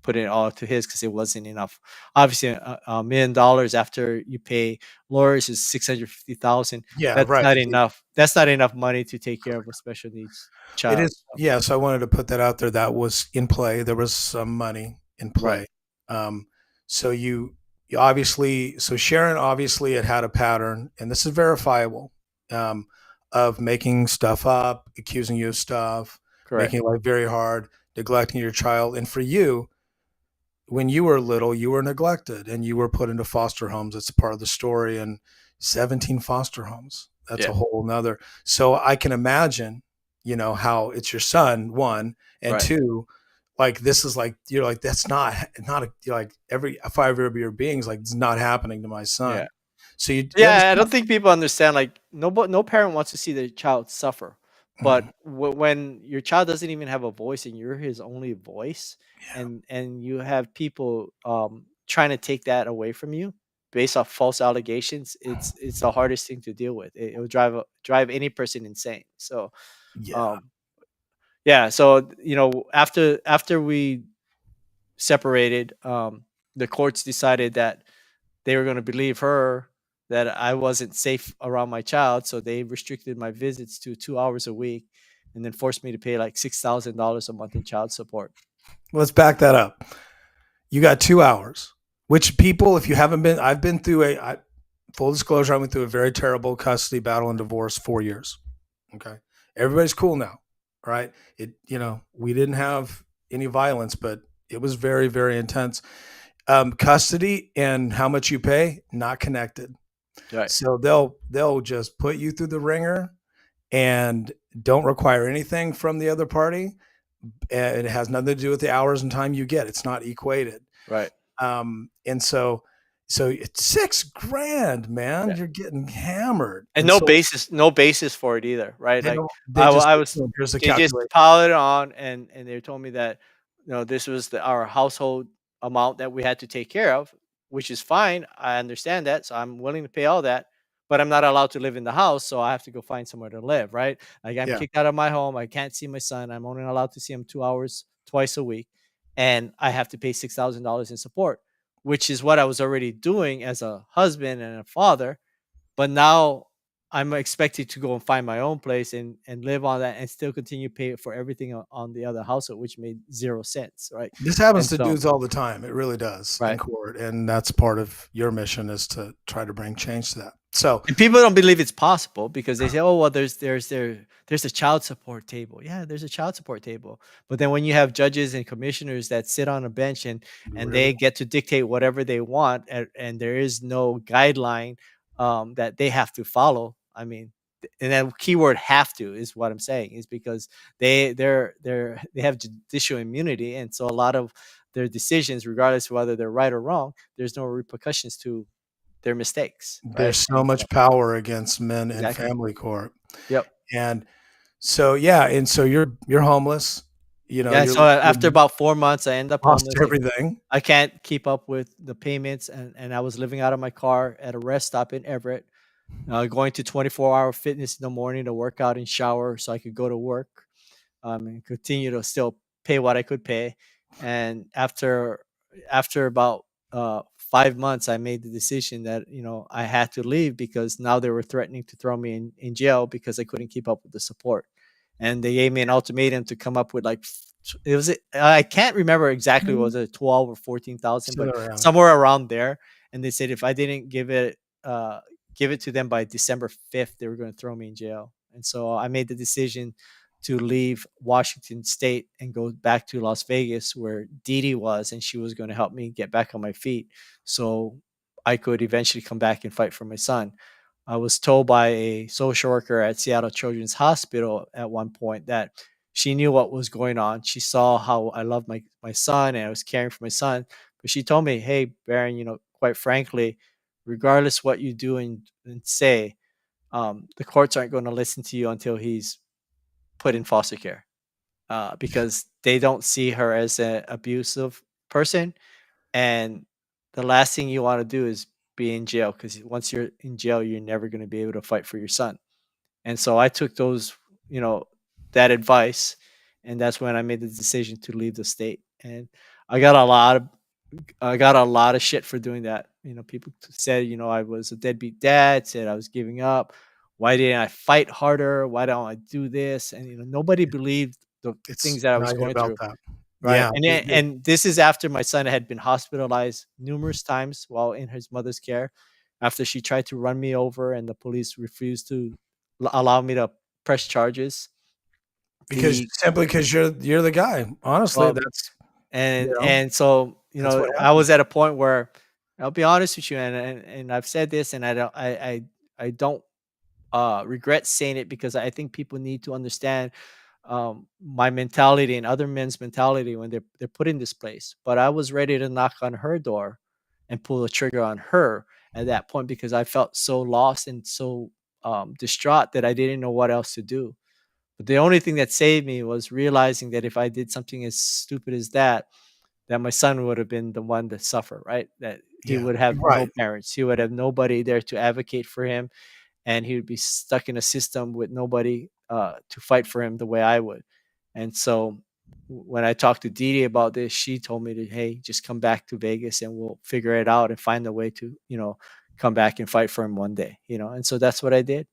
putting it all to his because it wasn't enough. Obviously, $1 million after you pay lawyers is 650,000. Yeah, That's right. not enough. That's not enough money to take care of a special needs It child. is. Yeah, so I wanted to put that out there. That was in play. There was some money in Right. play. So you obviously, so Sharon obviously had a pattern, and this is verifiable, um, of making stuff up, accusing you of stuff, Correct. making life very hard, neglecting your child. And for you, when you were little, you were neglected and you were put into foster homes. It's part of the story. And 17 foster homes. That's Yeah. a whole nother. So I can imagine, how it's your son, one, and Right. two, like this is like you're like that's not you're like every 5 year beings like it's not happening to my son. Yeah. So you Yeah, I understand? don't think people understand. Like, no parent wants to see their child suffer. But Mhm. when your child doesn't even have a voice and you're his only voice, Yeah. and you have people trying to take that away from you, based off false allegations, it's the hardest thing to deal with. It will drive any person insane. So, Yeah. um, yeah. So after we separated, the courts decided that they were going to believe her that I wasn't safe around my child, so they restricted my visits to 2 hours a week, and then forced me to pay like $6,000 a month in child support. Let's back that up. You got 2 hours, which people, if you haven't been, I've been through full disclosure, I went through a very terrible custody battle and divorce, 4 years. Okay. Everybody's cool now. Right. We didn't have any violence, but it was very, very intense. Custody and how much you pay, not connected. Right. So they'll just put you through the ringer and don't require anything from the other party. And it has nothing to do with the hours and time you get. It's not equated. Right. And so it's $6,000, man. Yeah. You're getting hammered. And no basis for it either, right? Like I was, here's a they just calculator. piled it on, and they told me that this was our household amount that we had to take care of, which is fine. I understand that, so I'm willing to pay all that. But I'm not allowed to live in the house, so I have to go find somewhere to live, right? Like I'm Yeah. kicked out of my home. I can't see my son. I'm only allowed to see him 2 hours twice a week, and I have to pay $6,000 in support, which is what I was already doing as a husband and a father. But now I'm expected to go and find my own place and live on that and still continue pay for everything on the other household, which made 0 sense, right? This happens And to so, dudes all the time. It really does in right. court. And that's part of your mission, is to try to bring change to that. So And people don't believe it's possible because they say, "Oh, well, there's a child support table." Yeah, there's a child support table. But then when you have judges and commissioners that sit on a bench and they get to dictate whatever they want, and there is no guideline that they have to follow. I mean, and that keyword "have to" is what I'm saying, is because they have judicial immunity, and so a lot of their decisions, regardless of whether they're right or wrong, there's no repercussions to their mistakes, right? there's so much power against men in Exactly. family court. Yep. And so, yeah. And so you're homeless, Yeah. So after about 4 months, I end up lost homeless. everything. I can't keep up with the payments, and I was living out of my car at a rest stop in Everett, going to 24-hour fitness in the morning to work out and shower so I could go to work, and continue to still pay what I could pay. And after about 5 months, I made the decision that I had to leave because now they were threatening to throw me in jail because I couldn't keep up with the support, and they gave me an ultimatum to come up with like I can't remember exactly, was it 12 or 14,000, but somewhere around there. And they said if I didn't give it to them by December 5th, they were going to throw me in jail. And so I made the decision to leave Washington State and go back to Las Vegas, where Dee Dee was, and she was going to help me get back on my feet so I could eventually come back and fight for my son. I was told by a social worker at Seattle Children's Hospital at one point that she knew what was going on. She saw how I loved my son and I was caring for my son. But she told me, "Hey, Baron, quite frankly, regardless what you do and say, the courts aren't going to listen to you until he's put in foster care, because they don't see her as an abusive person. And the last thing you want to do is be in jail, because once you're in jail, you're never going to be able to fight for your son." And so I took that advice, and that's when I made the decision to leave the state. And I got a lot of shit for doing that. People said, I was a deadbeat dad, said I was giving up. Why didn't I fight harder? Why don't I do this? And nobody believed the things that I was going through. That. Right. Yeah. And this is after my son had been hospitalized numerous times while in his mother's care, after she tried to run me over and the police refused to allow me to press charges. Simply because you're the guy. Honestly, Well, that's and so I was at a point where, I'll be honest with you, and I've said this, and I don't regret saying it, because I think people need to understand my mentality and other men's mentality when they're put in this place. But I was ready to knock on her door and pull the trigger on her at that point, because I felt so lost and so distraught that I didn't know what else to do. But the only thing that saved me was realizing that if I did something as stupid as that my son would have been the one to suffer, right? That he Yeah. would have no Right. parents. He would have nobody there to advocate for him, and he would be stuck in a system with nobody to fight for him the way I would. And so when I talked to Didi about this, she told me to, hey, just come back to Vegas and we'll figure it out and find a way to, come back and fight for him one day, And so that's what I did.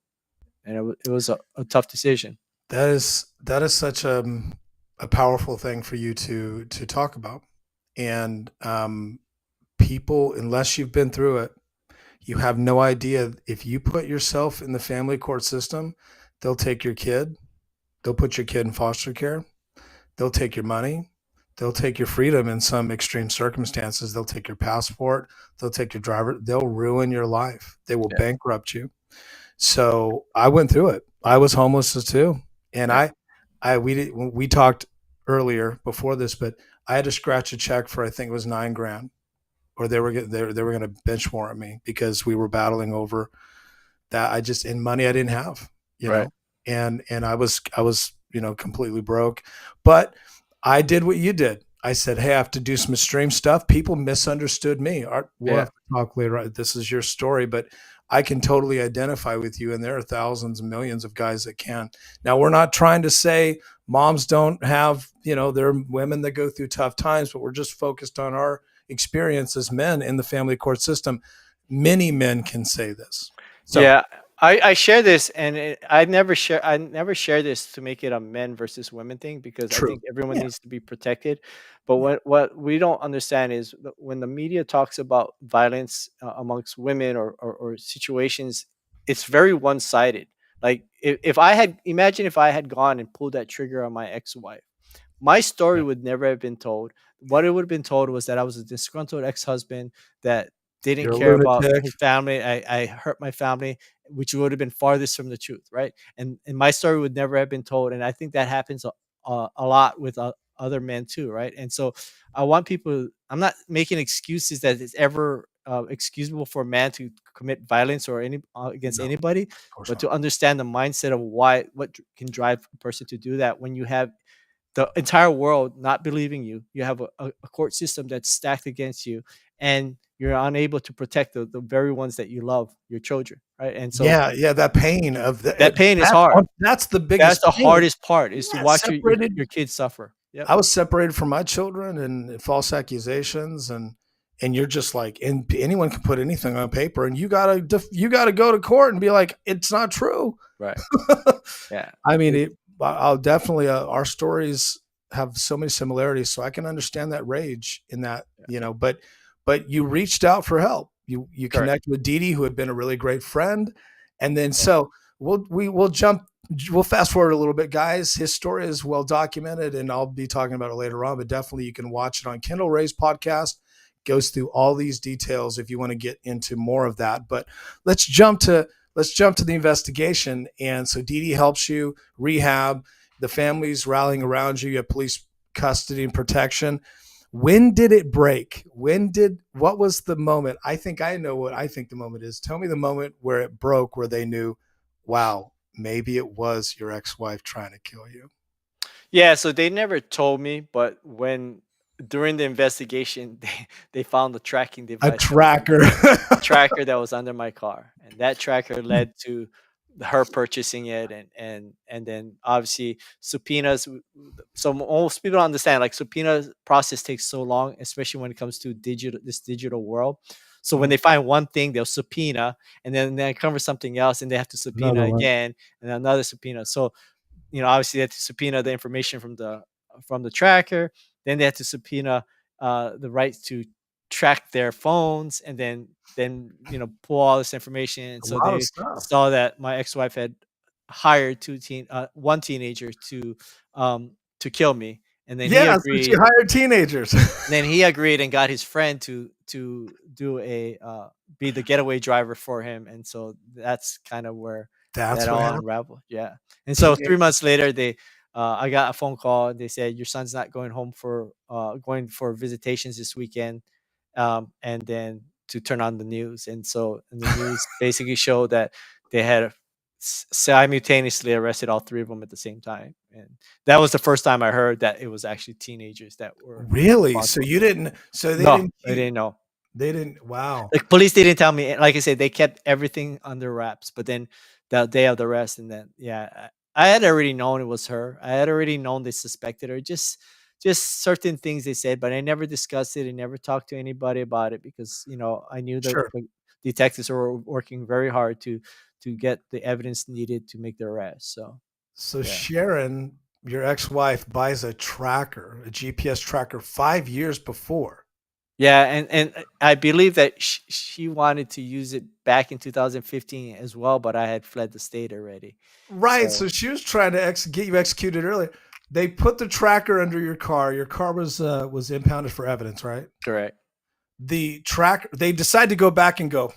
And it was a tough decision. That is such a powerful thing for you to talk about. And people, unless you've been through it, you have no idea. If you put yourself in the family court system, they'll take your kid, they'll put your kid in foster care, they'll take your money, they'll take your freedom in some extreme circumstances, they'll take your passport, they'll take your driver, they'll ruin your life, they will Yeah. bankrupt you. So I went through it. I was homeless too, and Yeah. we talked earlier before this, but I had to scratch a check for, I think it was 9 grand, or they were going to bench warrant me because we were battling over that. I just, in money I didn't have, Right. and I was completely broke, but I did what you did. I said, hey, I have to do some extreme stuff. People misunderstood me. We'll Yeah. have to talk later. This is your story, but I can totally identify with you. And there are thousands and millions of guys that can. Now, we're not trying to say moms don't have, there are women that go through tough times, but we're just focused on our experience as men in the family court system. Many men can say this. So, Yeah, I share this, and I never share this to make it a men versus women thing, because I true. think everyone Yeah. needs to be protected. But what we don't understand is when the media talks about violence amongst women, or situations, it's very one sided. Like if I had imagine if I had gone and pulled that trigger on my ex-wife, my story Yeah. would never have been told. What it would have been told was that I was a disgruntled ex-husband that didn't You're a care about lunatic. his family. I hurt my family, which would have been farthest from the truth, right? And my story would never have been told. And I think that happens a lot with other men too, right? And so I want people. I'm not making excuses that it's ever excusable for a man to commit violence or any against No, of anybody, course but not. to understand the mindset of what can drive a person to do that when you have the entire world not believing you. You have a court system that's stacked against you, and you're unable to protect the very ones that you love, your children, right? And so Yeah, yeah, that pain of that pain is hard. that's the That's biggest the pain. hardest part, is to Yeah, watch your separated. your kids suffer. Yep. I was separated from my children and false accusations, and you're just like, and anyone can put anything on paper, and you gotta go to court and be like, it's not true. Right. Yeah. I mean, I'll definitely, our stories have so many similarities, so I can understand that rage in that, but you reached out for help. You Correct. connected with Didi, who had been a really great friend, and then Yeah. so we'll fast forward a little bit, guys. His story is well documented, and I'll be talking about it later on. But definitely, you can watch it on Kendall Ray's podcast. Goes through all these details if you want to get into more of that. But let's jump to the investigation. And so Didi helps you rehab. The family's rallying around you. You have police custody and protection. When did it break? What was the moment? I think I know what I think the moment is. Tell me the moment where it broke, where they knew, wow, maybe it was your ex-wife trying to kill you. Yeah, so they never told me, but when during the investigation, they found the tracking A device tracker. tracker that was under my car, and that tracker led to her purchasing it, and then obviously subpoenas. So most people don't understand, like, subpoena process takes so long, especially when it comes to digital world. So when they find one thing, they'll subpoena, and then they uncover something else, and they have to subpoena Another one. again, and another subpoena. So obviously they had to subpoena the information from the tracker. Then they had to subpoena the right to track their phones, and then pull all this information. A So lot of they stuff. saw that my ex-wife had hired one teenager to kill me, and then he Yeah, so she agreed. hired teenagers. And then he agreed and got his friend to do be the getaway driver for him, and so that's kind of where That's that what all happened. unraveled. Yeah. And so Teenage 3 months later, I got a phone call, and they said, "Your son's not going home going for visitations this weekend," and then to turn on the news. And so, and the news basically showed that they had simultaneously arrested all three of them at the same time. And that was the first time I heard that it was actually teenagers that were Really? So responsible you for it. didn't, so they No, didn't I keep, didn't know. They didn't. Wow. The police didn't tell me. Like I said, they kept everything under wraps. But then the day of the arrest, and then yeah, I had already known it was her. I had already known they suspected her. Just certain things they said, but I never discussed it. I never talked to anybody about it because I knew that Sure. the detectives were working very hard to get the evidence needed to make the arrest. So So yeah. Sharon, your ex-wife, buys a tracker, a GPS tracker, 5 years before. Yeah, and I believe that she wanted to use it back in 2015 as well, but I had fled the state already. Right. So So she was trying to get you executed earlier. They put the tracker under your car. Your car was impounded for evidence, right? correct. The track. They decide to go back and go.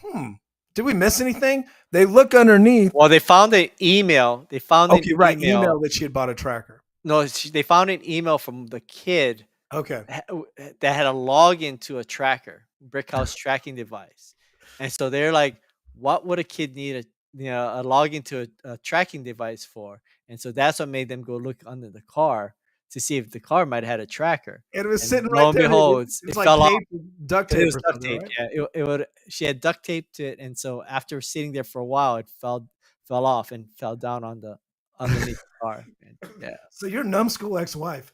Did we miss anything? They look underneath. Well, they found an email. They found an Okay, right. email. Email that she had bought a tracker. No, they found an email from the kid Okay. that had a login to a tracker, Brickhouse tracking device, and so they're like, "What would a kid need a login to a tracking device for?" And so that's what made them go look under the car to see if the car might have had a tracker. And it was And sitting lo right and there. behold, It's it like fell off. tape, duct It tape was or duct something, tape. right? Yeah, it would. She had duct taped it, and so after sitting there for a while, it fell off and fell down on the underneath the car. And yeah. So your numbskull ex-wife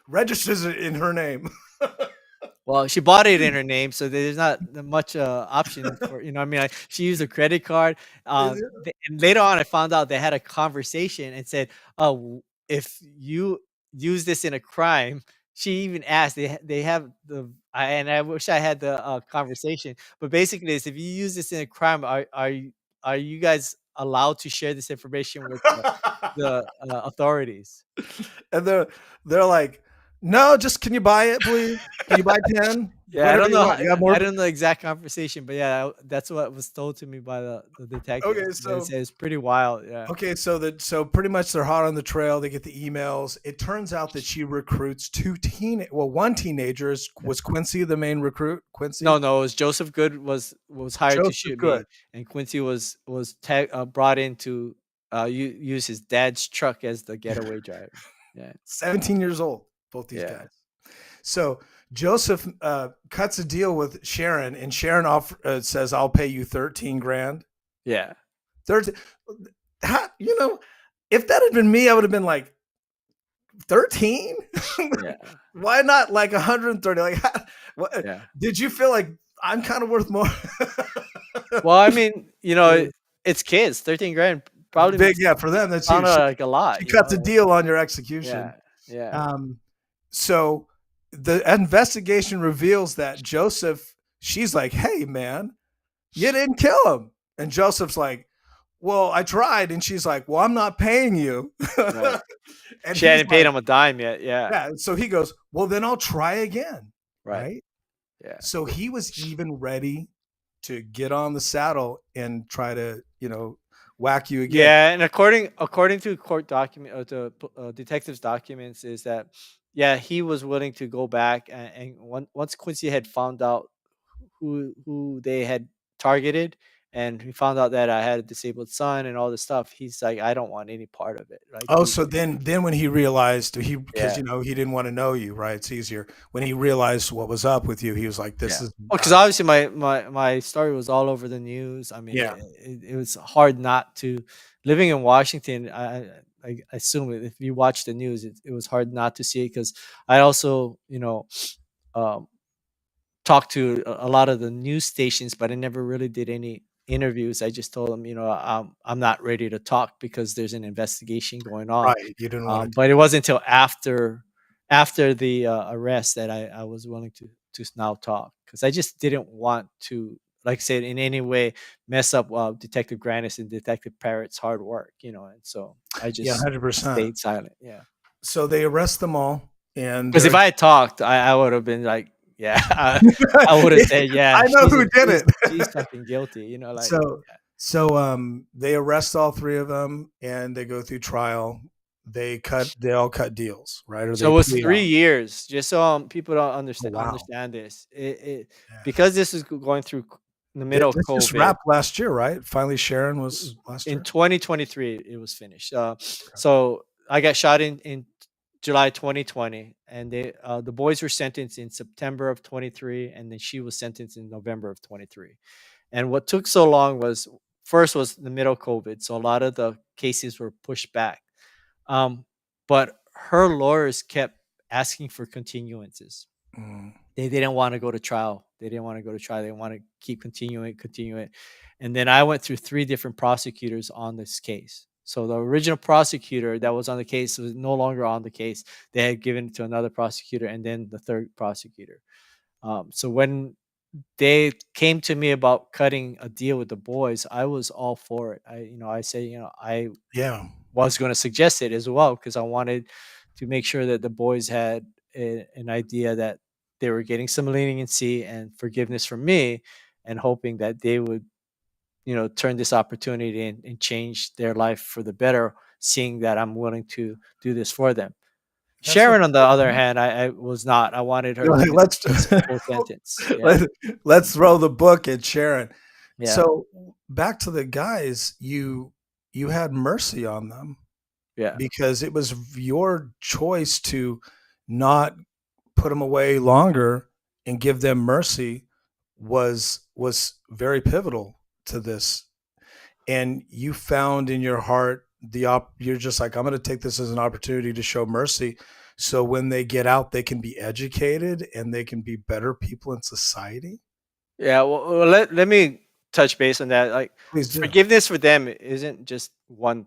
registers it in her name. Well, she bought it in her name, so there's not much option for I mean, she used a credit card. And later on, I found out they had a conversation and said, "Oh, if you use this in a crime," she even asked. They have and I wish I had the conversation, but basically, it's if you use this in a crime, are you guys allowed to share this information with the authorities? And they're like, no, just can you buy it, please? Can you buy 10? Yeah, I Whatever don't you know. want. You got more? I don't know the exact conversation, but yeah, that's what was told to me by the detective. Okay, They said it's pretty wild. Yeah, so pretty much they're hot on the trail. They get the emails. It turns out that she recruits one teenager was Quincy the main recruit. Quincy? no, it was Joseph Good was hired to Joseph shoot me, Good. and Quincy was brought in to use his dad's truck as the getaway driver. Yeah, 17 years old, both these yeah, guys. So Joseph cuts a deal with Sharon, and Sharon says, "I'll pay you 13 grand." yeah. 13. If that had been me, I would have been like, 13? Yeah. Why not like 130? Like, what? Yeah. Did you feel like I'm kind of worth more? Well, I mean, it's kids. 13 grand probably Big, yeah, for them. That's sounded huge. like a lot. She cuts a deal on your execution. Yeah. So the investigation reveals that Joseph, she's like, hey, man, you didn't kill him. And Joseph's like, well, I tried. And she's like, well, I'm not paying you. Right. And She hadn't paid him a dime yet. Yeah. Yeah. So he goes, well, then I'll try again. Right. Yeah. So he was even ready to get on the saddle and try to, whack you again. Yeah, and according to court document or the detective's documents, is that he was willing to go back, and once Quincy had found out who they had targeted, and he found out that I had a disabled son and all this stuff, he's like, I don't want any part of it. Like, Oh, so then when he realized because Yeah. he didn't want to know you, right? It's easier when he realized what was up with you. He was like, "This is because obviously my story was all over the news. I mean, Yeah. it was hard not to living in Washington. I assume if you watch the news, it was hard not to see it because I also um, talked to a lot of the news stations, but I never really did any interviews. I just told them, I'm not ready to talk because there's an investigation going on. right." You didn't want to. But it wasn't until after the arrest that I was willing to now talk because I just didn't want to, like I said, in any way mess up Detective Grannis and Detective Parrott's hard work, and so I Yeah, just 100%. stayed silent. Yeah, So they arrest them all, and because if I had talked, I would have been like, yeah, I would have said, yeah, I know who did it. She's fucking guilty, like. So they arrest all three of them, and they go through trial. They all cut deals, right? Or So it was 3 years. Just so people don't understand wow. understand this, Yeah. because this is going through the middle of This just COVID. wrapped last year, right? Finally, Sharon was last year. In 2023, it was finished. So I got shot in July 2020, and the boys were sentenced in September of 23, and then she was sentenced in November of 23. And what took so long was, first was the middle of COVID, so a lot of the cases were pushed back. Um, but her lawyers kept asking for continuances. Mm. They didn't want to go to trial. They didn't want to go to trial. They want to keep continuing. And then I went through three different prosecutors on this case. So the original prosecutor that was on the case was no longer on the case. They had given it to another prosecutor, and then the third prosecutor. So when they came to me about cutting a deal with the boys, I was all for it. I said, I Yeah. was going to suggest it as well because I wanted to make sure that the boys had an idea that they were getting some leniency and forgiveness from me, and hoping that they would, turn this opportunity and change their life for the better, seeing that I'm willing to do this for them. That's what Sharon, on the other hand, I was not. I wanted her you're to like, get let's a full sentence. Yeah. let, let's throw the book at Sharon. Yeah. So back to the guys, you had mercy on them Yeah. because it was your choice to not put them away longer and give them mercy was very pivotal to this. And you found in your heart you're just like, I'm going to take this as an opportunity to show mercy, so when they get out they can be educated and they can be better people in society. Yeah. Well, let me touch base on that. Like, Please do. forgiveness for them isn't just one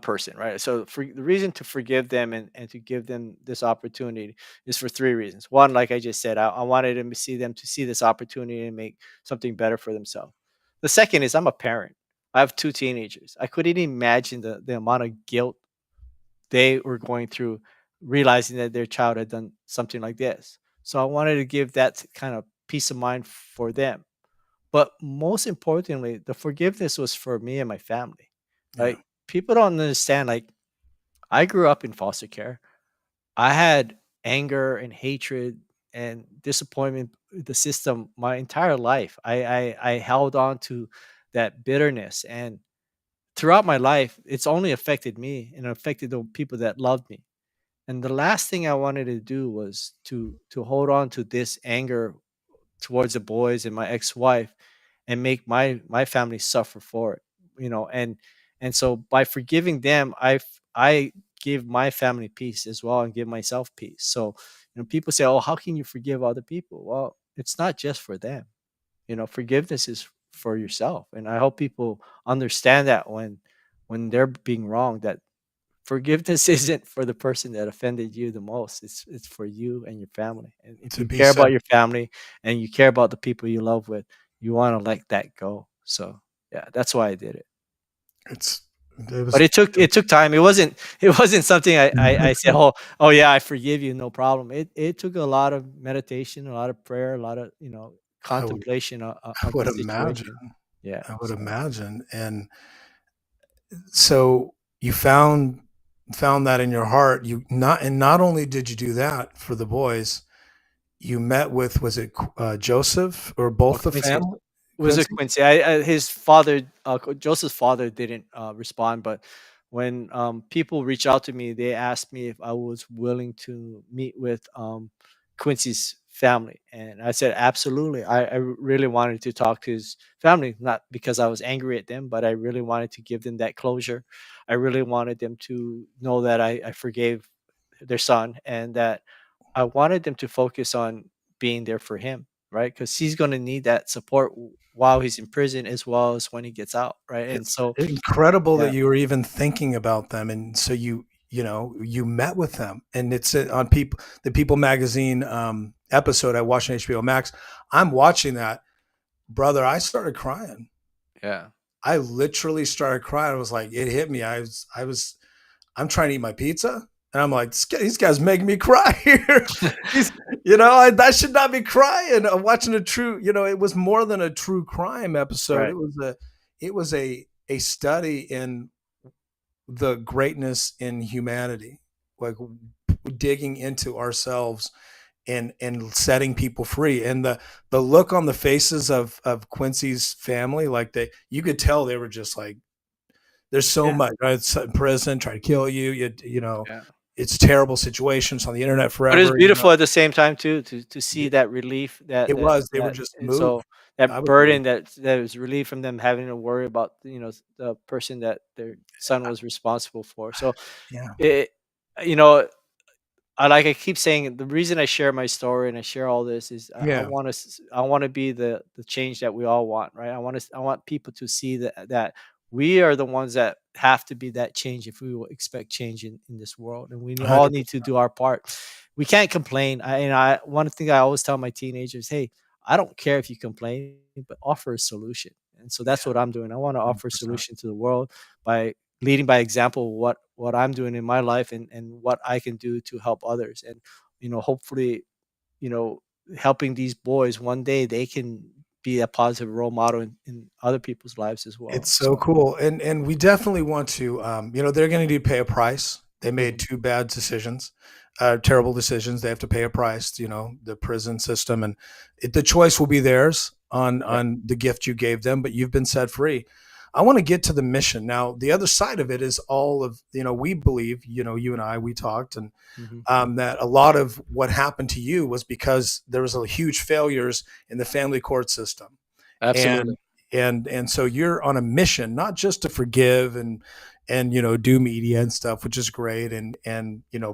person, right? So the reason to forgive them and to give them this opportunity is for three reasons. One, like I just said, I wanted them to see this opportunity and make something better for themselves. The second is I'm a parent. I have two teenagers. I couldn't imagine the amount of guilt they were going through, realizing that their child had done something like this. So I wanted to give that kind of peace of mind for them. But most importantly, the forgiveness was for me and my family. Yeah. Like, people don't understand. Like, I grew up in foster care. I had anger and hatred and disappointment with the system my entire life. I held on to that bitterness, and throughout my life, it's only affected me and affected the people that loved me. And the last thing I wanted to do was to hold on to this anger towards the boys and my ex-wife and make my family suffer for it, and so by forgiving them, I give my family peace as well and give myself peace. So, people say, oh, how can you forgive other people? Well, it's not just for them. Forgiveness is for yourself, and I hope people understand that when they're being wronged, that forgiveness isn't for the person that offended you the most. It's for you and your family. And if To you be care said. about your family and you care about the people you love with, you want to let that go. So yeah, that's why I did it. It's it But was it took time. It wasn't something I said, oh yeah, I forgive you, no problem. It took a lot of meditation, a lot of prayer, a lot of I would contemplation I of would the imagine. situation. Yeah. I would So imagine. And so you found that in your heart. Not only did you do that for the boys, you met with, was it Joseph or both the Quincy. family? Was it Quincy? Quincy? His father, Joseph's father, didn't respond. But when people reached out to me, they asked me if I was willing to meet with Quincy's family, and I said absolutely. I really wanted to talk to his family, not because I was angry at them, but I really wanted to give them that closure. I really wanted them to know that I forgave their son, and that I wanted them to focus on being there for him, right? Because he's going to need that support while he's in prison as well as when he gets out, right? And It's so, incredible that yeah, you were even thinking about them, and so you met with them, and it's on the People Magazine episode I watched on HBO Max. I'm watching that, brother. I started crying. yeah, I literally started crying. I was like, it hit me. I'm trying to eat my pizza, and I'm like, these guys making me cry here. These, I should not be crying. I'm watching a true, it was more than a true crime episode. right. It was a study in the greatness in humanity, like digging into ourselves and setting people free. And the look on the faces of Quincy's family, like you could tell they were just like, there's so Yeah, much, right? It's in prison, try to kill you, you know, yeah. it's terrible situations on the internet But it's forever. beautiful at the same time too to see that relief It was. They were just and moved. so I that was moved. burden that was relieved from them having to worry about the person that their son was responsible for. So Yeah. it you know I keep saying the reason I share my story and I share all this is Yeah. I want to be the change that we all want, right? I want people to see that we are the ones that have to be that change if we will expect change in this world, and all need to 100%. do our part. We can't complain. One thing I always tell my teenagers, hey, I don't care if you complain, but offer a solution. And so that's what I'm doing. I want to offer a 100%. solution to the world by leading by example what I'm doing in my life and what I can do to help others. And hopefully, you know, helping these boys one day they can be a positive role model in other people's lives as well. It's so So cool, and we definitely want to, they're gonna need to pay a price. They made mhm, 2 bad decisions, terrible decisions. They have to pay a price, the prison system, and the choice will be theirs on yeah. the gift you gave them, but you've been set free. I wanna get to the mission. Now, the other side of it is all of we believe, you and I, we talked, and, Mhm. that a lot of what happened to you was because there was a huge failures in the family court system. Absolutely. and and so you're on a mission not just to forgive and do media and stuff, which is great, and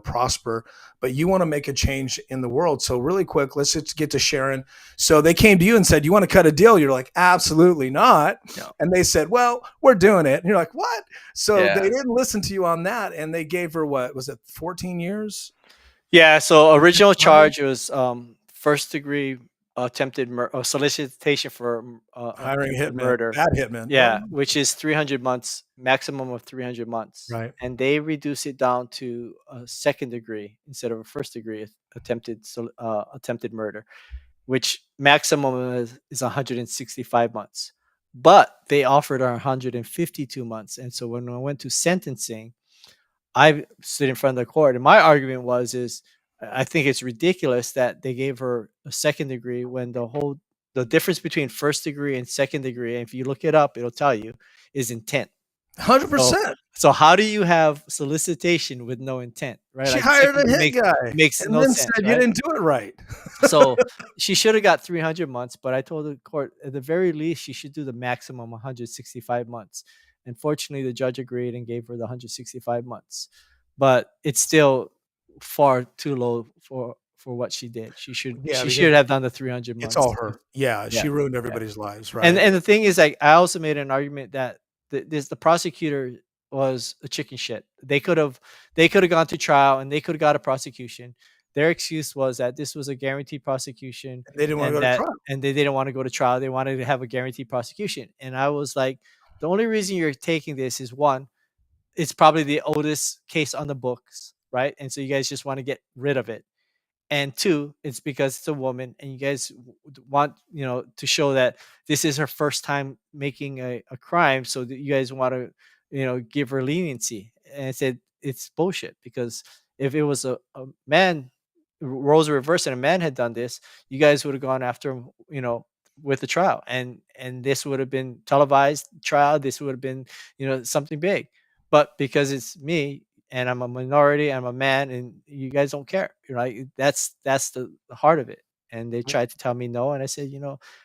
prosper, but you want to make a change in the world. So really quick, let's just get to Sharon. So they came to you and said, you want to cut a deal? You're like, absolutely not. Yeah. And they said, well, we're doing it. And you're like, what? So they Yeah. didn't listen to you on that, and they gave her, what was it, 14 years? Yeah, so original charge was first degree solicitation for Hiring attempted hitmen, murder. bad hitmen. Yeah, which is 300 months, maximum of 300 months. Right. And they reduce it down to a second degree instead of a first degree attempted murder, which maximum is 165 months. But they offered her 152 months. And so when I went to sentencing, I stood in front of the court, and my argument is I think it's ridiculous that they gave her a second degree when the difference between first degree and second degree, and if you look it up, it'll tell you, is intent. So 100%. so how do you have solicitation with no intent, right? She Like hired second a hit guy makes and no then sense, said you right? didn't do it right. So she should have got 300 months, but I told the court at the very least she should do the maximum 165 months. Unfortunately, the judge agreed and gave her the 165 months, but it's still far too low for what she did. Yeah, She because should have done the 300 it's months. all her. Yeah, Yeah, she ruined yeah. everybody's lives, And right? and the thing is, like, I also made an argument that the prosecutor was a chicken shit. They could have gone to trial and they could have got a prosecution. Their excuse was that this was a guaranteed prosecution And they didn't wanna and go to trial. they didn't want to go to trial. They wanted to have a guaranteed prosecution. And I was like, the only reason you're taking this is one, it's probably the oldest case on the books, right? And so you guys just want to get rid of it. And two, it's because it's a woman and you guys want to show that this is her first time making a crime, so that you guys want to give her leniency. And I said it's bullshit, because if it was a man, roles are reversed, and a man had done this, you guys would have gone after him, with the trial, and this would have been televised trial. This would have been something big. But because it's me and I'm a minority, I'm a man, and you guys don't care. Right? That's the heart of it. And they tried to tell me no, and I said,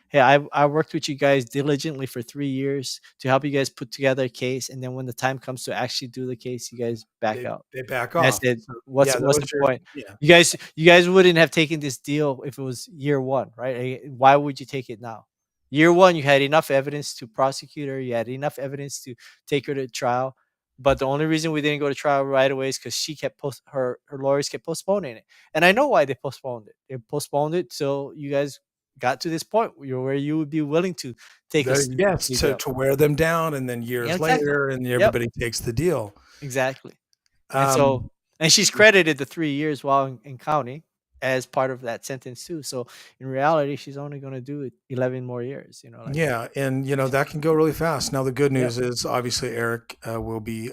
hey, I worked with you guys diligently for 3 years to help you guys put together a case, and then when the time comes to actually do the case, you guys back out. They back And I off. said, So, what's yeah, that what's was the your point? yeah. You guys wouldn't have taken this deal if it was year one, right? Why would you take it now? Year one, you had enough evidence to prosecute her. You had enough evidence to take her to trial. But the only reason we didn't go to trial right away is because she kept her lawyers kept postponing it. And I know why they postponed it. They postponed it till you guys got to this point where you would be willing to take a Yes, plea to deal. wear them down, and then Yeah, years exactly. later, and Yep, everybody takes the deal. exactly. And so, Um, and she's credited the 3 years while in county as part of that sentence too. So in reality, she's only going to do it 11 more years. Like yeah, and, that can go really fast. Now the good yep, news is, obviously, Eric, will be,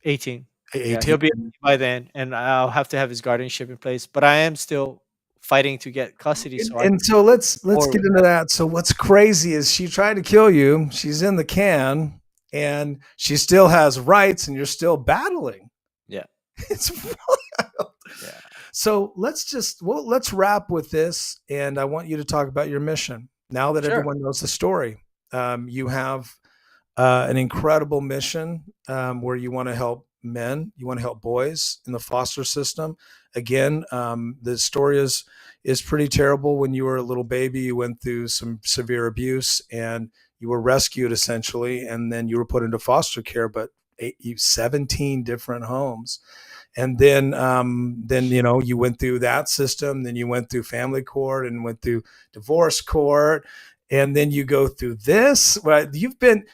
18. Yeah, 18. he'll be 18 by then, and I'll have to have his guardianship in place. But I am still fighting to get custody, And so I can and so let's get forward. into that. So what's crazy is she tried to kill you. She's in the can, and she still has rights, and you're still battling. Yeah. It's wild. Yeah. So let's wrap with this, and I want you to talk about your mission. Now that Sure. everyone knows the story, you have an incredible mission where you want to help men, you want to help boys in the foster system. Again, the story is pretty terrible. When you were a little baby, you went through some severe abuse, and you were rescued essentially, and then you were put into foster care, but 17 different homes. And then you went through that system. Then you went through family court and went through divorce court, and then you go through this. Right?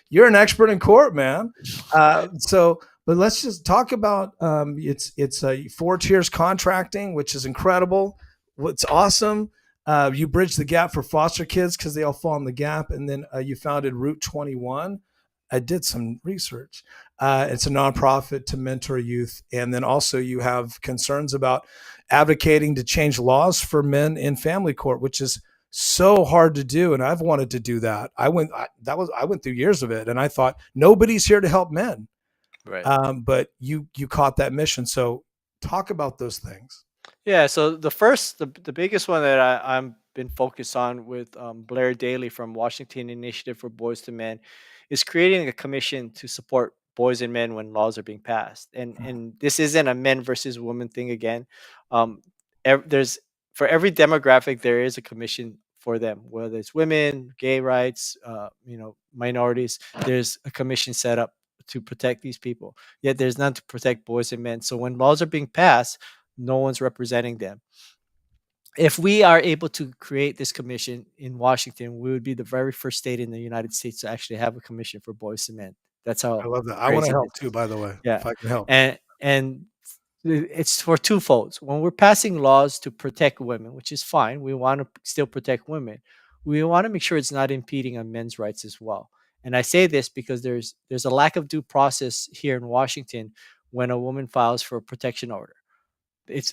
You're an expert in court, man. But let's just talk about it's 4 tiers contracting, which is incredible. What's awesome. You bridge the gap for foster kids because they all fall in the gap, and then you founded Route 21. I did some research. It's a nonprofit to mentor youth. And then also you have concerns about advocating to change laws for men in family court, which is so hard to do. And I've wanted to do that. I went through years of it, and I thought nobody's here to help men. Right. But you caught that mission. So talk about those things. Yeah. So the biggest one that I'm been focused on with Blair Daly from Washington Initiative for Boys to Men is creating a commission to support boys and men when laws are being passed. And this isn't a men versus women thing again. Um, there's for every demographic there is a commission for them, whether it's women, gay rights, minorities. There's a commission set up to protect these people. Yet there's none to protect boys and men. So when laws are being passed, no one's representing them. If we are able to create this commission in Washington, we would be the very first state in the United States to actually have a commission for boys and men. That's I how love that. I want to crazy help this too, is. by the way, Yeah, if I can help. and it's for twofolds. When we're passing laws to protect women, which is fine, we want to still protect women. We want to make sure it's not impeding on men's rights as well. And I say this because there's a lack of due process here in Washington when a woman files for a protection order.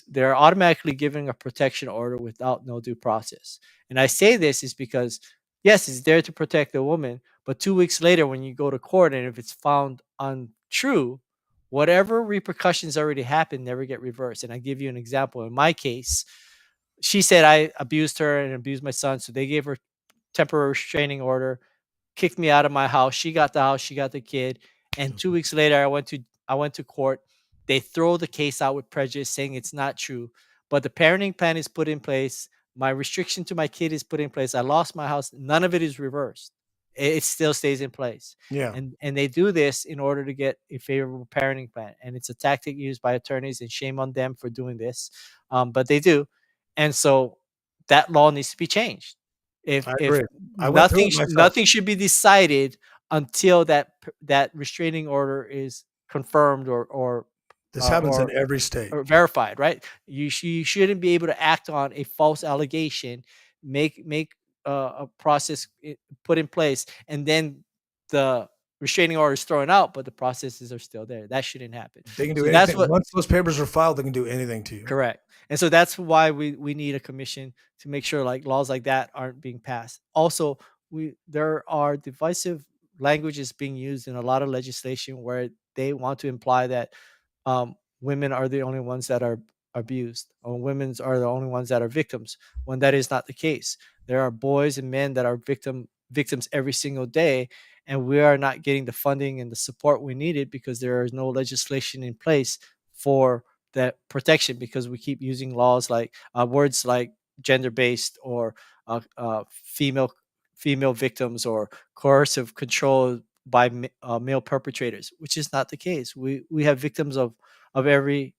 They're automatically giving a protection order without no due process. And I say this is because yes, it's there to protect the woman, but 2 weeks later when you go to court and if it's found untrue, whatever repercussions already happened never get reversed. And I give you an example. In my case, she said I abused her and abused my son, so they gave her temporary restraining order, kicked me out of my house. She got the house, she got the kid, and 2 weeks later, I went to court. They throw the case out with prejudice, saying it's not true. But the parenting plan is put in place. My restriction to my kid is put in place. I lost my house. None of it is reversed. It still stays in place. Yeah. And they do this in order to get a favorable parenting plan. And it's a tactic used by attorneys, and shame on them for doing this. But they do. And so that law needs to be changed. I If agree. I went through nothing it myself. nothing should be decided until that restraining order is confirmed or This uh, happens in or every state. or verified, right? You shouldn't be able to act on a false allegation, make a process put in place, and then the restraining order is thrown out, but the processes are still there. That shouldn't happen. They can do So that's anything. what Once those papers are filed, they can do anything to you. Correct. And so that's why we need a commission to make sure like laws like that aren't being passed. Also, we there are divisive languages being used in a lot of legislation where they want to imply that women are the only ones that are abused, or women are the only ones that are victims, when that is not the case. There are boys and men that are victims every single day, and we are not getting the funding and the support we needed because there is no legislation in place for that protection, because we keep using laws like words like gender based or female victims or coercive control by male perpetrators, which is not the case. We have victims of every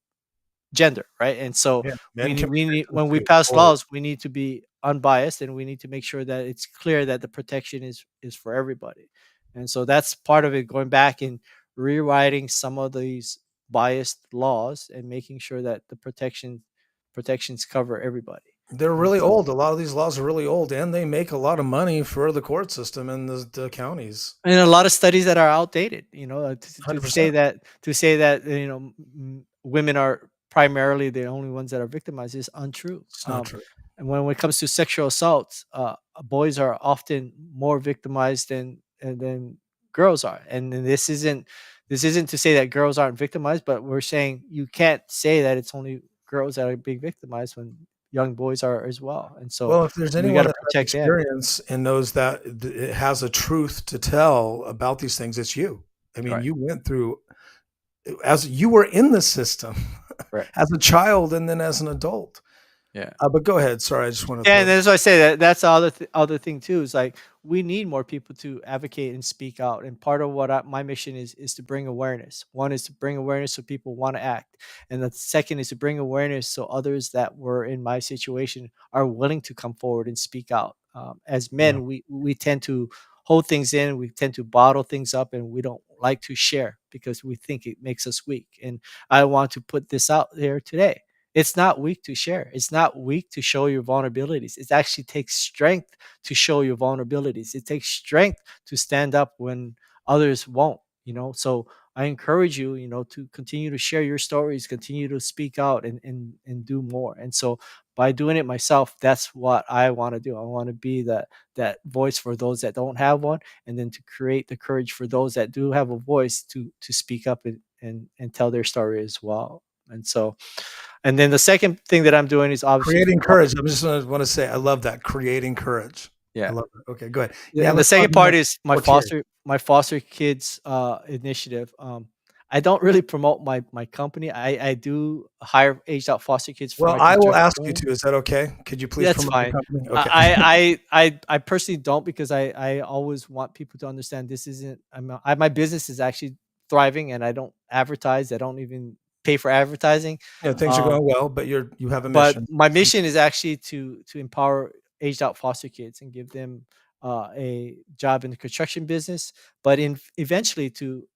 gender, right? And so Yeah, we men need, can be we need victims when we too. pass Totally. laws, we need to be unbiased, and we need to make sure that it's clear that the protection is for everybody. And so that's part of it, going back and rewriting some of these biased laws and making sure that the protections cover everybody. They're And really so old. A lot of these laws are really old, and they make a lot of money for the court system and the counties. and a lot of studies that are outdated, to say 100%. that women are primarily the only ones that are victimized is untrue. It's not true. And when it comes to sexual assaults, boys are often more victimized than girls are, and then This isn't to say that girls aren't victimized, but we're saying you can't say that it's only girls that are being victimized when young boys are as well. And so Well, if there's we got anyone to that has protect them. experience and knows that it has a truth to tell about these things, it's you. I mean, Right. you went through as you were in the system Right. as a child and then as an adult. Yeah. But go ahead. Sorry, I just want to Yeah, throw and that. that's why I say that that's the other thing too. Is like we need more people to advocate and speak out. And part of what my mission is to bring awareness. One is to bring awareness so people want to act, and the second is to bring awareness so others that were in my situation are willing to come forward and speak out. As Yeah. men, we tend to hold things in, we tend to bottle things up, and we don't like to share because we think it makes us weak. And I want to put this out there today. It's not weak to share. It's not weak to show your vulnerabilities. It actually takes strength to show your vulnerabilities. It takes strength to stand up when others won't, you know. So I encourage you, you know, to continue to share your stories, continue to speak out and do more. And so by doing it myself, that's what I want to do. I want to be that voice for those that don't have one, and then to create the courage for those that do have a voice to speak up and tell their story as well. And so and then the second thing that I'm doing is obviously Creating courage. I'm just gonna wanna say I love that, creating courage. I yeah. love it. Okay, go ahead. Yeah, Yeah, and the let's talk second more part is more kids. my foster kids initiative. I don't really promote my company. I do hire aged out foster kids for Well, my I will construction ask you company. to. Is that okay? Could you please That's promote the fine. company? Okay. I personally don't because I always want people to understand this isn't my business is actually thriving and I don't advertise. I don't even pay for advertising. Yeah, things are Um, going well, but you have a but mission. my mission is actually to empower aged out foster kids and give them a job in the construction business, but in eventually to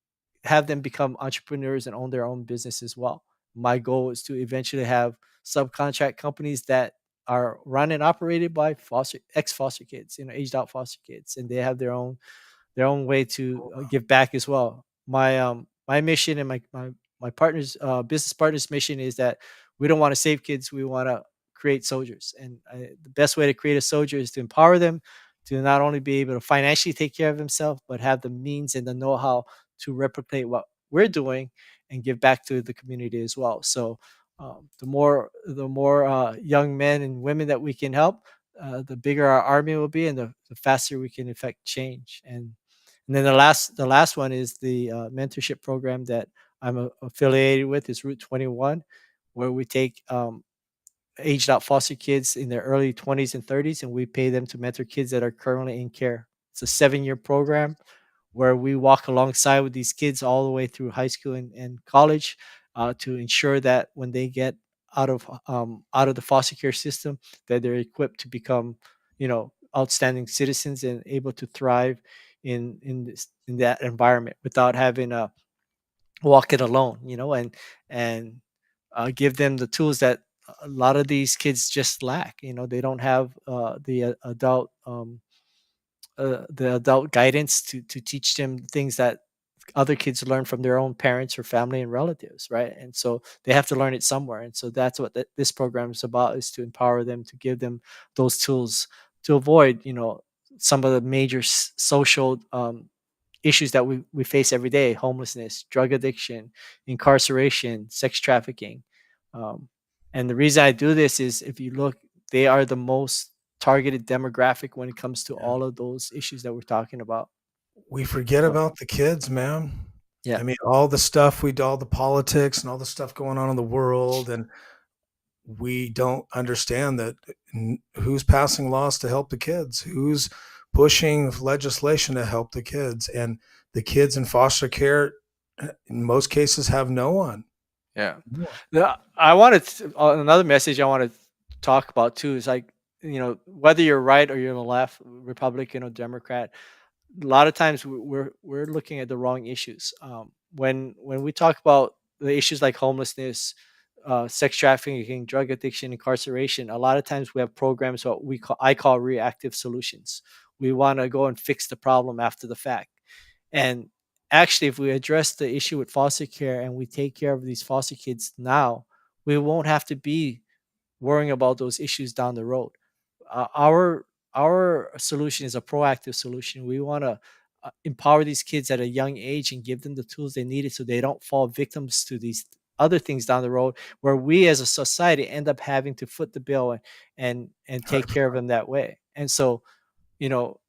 have them become entrepreneurs and own their own business as well. My goal is to eventually have subcontract companies that are run and operated by foster ex foster kids, you know, aged out foster kids, and they have their own way to give back as well. My mission and my partner's business partner's mission is that we don't want to save kids. We want to create soldiers, and the best way to create a soldier is to empower them to not only be able to financially take care of themselves, but have the means and the know-how to replicate what we're doing and give back to the community as well. So the more young men and women that we can help, the bigger our army will be, and the faster we can effect change. And then the last one is the mentorship program that I'm affiliated with is Route 21, where we take aged out foster kids in their early 20s and 30s, and we pay them to mentor kids that are currently in care. It's a 7-year program where we walk alongside with these kids all the way through high school and college to ensure that when they get out of the foster care system, that they're equipped to become, you know, outstanding citizens and able to thrive in that environment without having to walk it alone, you know, and give them the tools that a lot of these kids just lack. You know, they don't have the adult guidance to teach them things that other kids learn from their own parents or family and relatives, right? And so they have to learn it somewhere. And so that's what this program is about: is to empower them, to give them those tools to avoid, you know, some of the major social issues that we face every day: homelessness, drug addiction, incarceration, sex trafficking. Um, and the reason I do this is, if you look, they are the most targeted demographic when it comes to Yeah. all of those issues that we're talking about. We forget So, about the kids, man. yeah. I mean, all the stuff we do, all the politics and all the stuff going on in the world, and we don't understand that who's passing laws to help the kids, who's pushing legislation to help the kids, and the kids in foster care, in most cases, have no one. Yeah. No one. I wanted another message I want to talk about too is like, you know, whether you're right or you're on the left, Republican or Democrat, a lot of times we're looking at the wrong issues. When we talk about the issues like homelessness, sex trafficking, drug addiction, incarceration, a lot of times we have programs what I call reactive solutions. We want to go and fix the problem after the fact. And actually, if we address the issue with foster care and we take care of these foster kids now, we won't have to be worrying about those issues down the road. Our solution is a proactive solution. We want to empower these kids at a young age and give them the tools they needed so they don't fall victims to these other things down the road, where we as a society end up having to foot the bill and take care of them that way. And so, you know,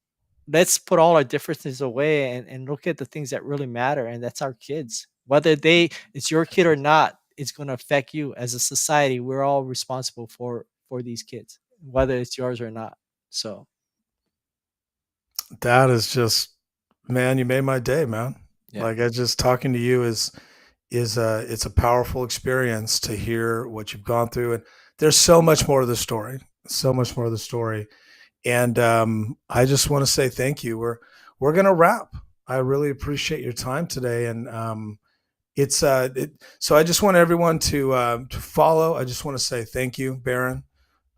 let's put all our differences away and look at the things that really matter, and that's our kids. Whether it's your kid or not, it's going to affect you. As a society, we're all responsible for these kids, whether it's yours or not. So That is just, man, you made my day, man. yeah. Like, I just talking to you is it's a powerful experience to hear what you've gone through, and there's so much more to the story, so much more of the story. And I just want to say thank you. We're gonna wrap. I really appreciate your time today, and so I just want everyone to follow. I just want to say thank you, Baron.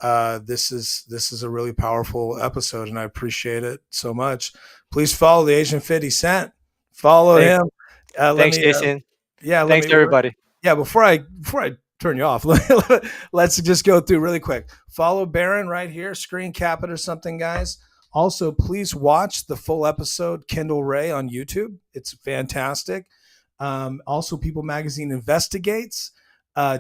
This is a really powerful episode, and I appreciate it so much. Please follow the Asian 50 Cent. Follow Thanks, him. Let thanks, me Jason. yeah, let Thanks me to everybody. yeah, before I turn you off, let's just go through really quick. Follow Baron right here, screen cap it or something, guys. Also, please watch the full episode, Kendall Ray, on YouTube. It's fantastic. Also, People Magazine investigates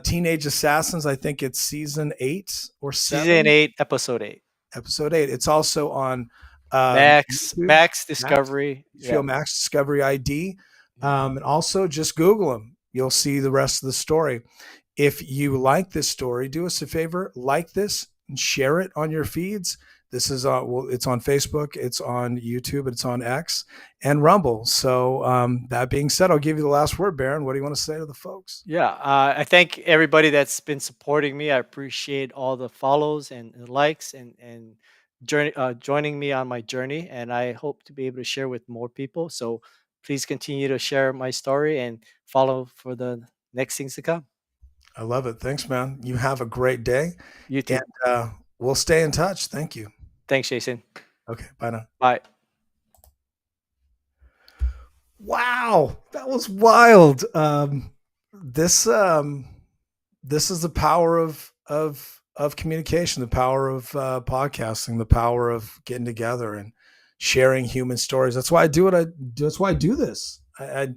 Teenage Assassins. I think it's season 8 or 7. Season 8, episode 8. Episode 8. It's also on Max Discovery. HBO Max Discovery ID. And also just Google them. You'll see the rest of the story. If you like this story, do us a favor, like this and share it on your feeds. This is it's on Facebook, it's on YouTube, it's on X and Rumble. So that being said, I'll give you the last word, Baron. What do you want to say to the folks? Yeah, I thank everybody that's been supporting me. I appreciate all the follows and likes and joining me on my journey. And I hope to be able to share with more people. So please continue to share my story and follow for the next things to come. I love it. Thanks, man. You have a great day. You too. And we'll stay in touch. Thank you. Thanks, Jason. Okay, bye now. Bye. Wow, that was wild. This is the power of communication, the power of podcasting, the power of getting together and sharing human stories. That's why I do it. That's why I do this. I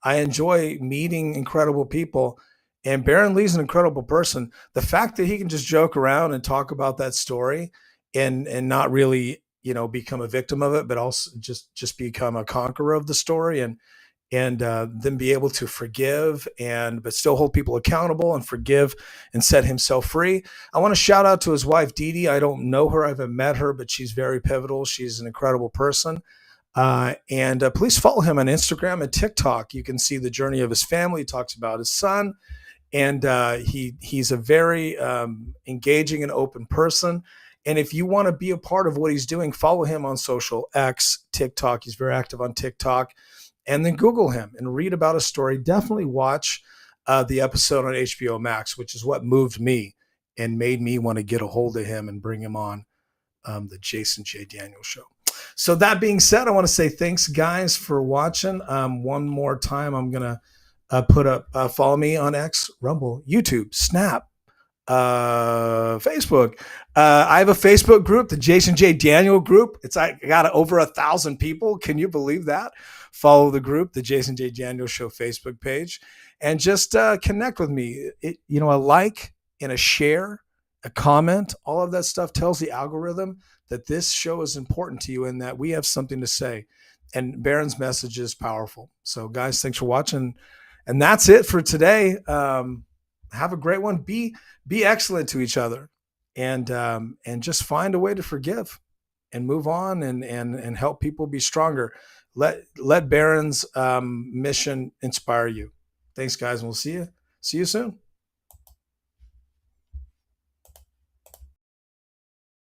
enjoy meeting incredible people, and Baron Lee's an incredible person. The fact that he can just joke around and talk about that story and not really, become a victim of it, but also just become a conqueror of the story, and then be able to forgive but still hold people accountable and forgive and set himself free. I want to shout out to his wife, Dee Dee. I don't know her. I haven't met her, but she's very pivotal. She's an incredible person. And please follow him on Instagram and TikTok. You can see the journey of his family. He talks about his son, and he's a very engaging and open person. And if you want to be a part of what he's doing, follow him on social, X, TikTok. He's very active on TikTok. And then Google him and read about his story. Definitely watch the episode on HBO Max, which is what moved me and made me want to get a hold of him and bring him on the Jason J. Daniels Show. So that being said, I want to say thanks, guys, for watching. One more time, I'm going to put up, follow me on X, Rumble, YouTube, Snap, Facebook. I have a Facebook group, the Jason J. Daniel group. I got over 1,000 people. Can you believe that? Follow the group, the Jason J. Daniel Show Facebook page, and just connect with me. A like and a share, a comment, all of that stuff tells the algorithm that this show is important to you and that we have something to say. And Baron's message is powerful. So, guys, thanks for watching. And that's it for today. Have a great one. Be excellent to each other, and just find a way to forgive and move on and help people be stronger. Let Baron's mission inspire you. Thanks, guys, and we'll see you soon.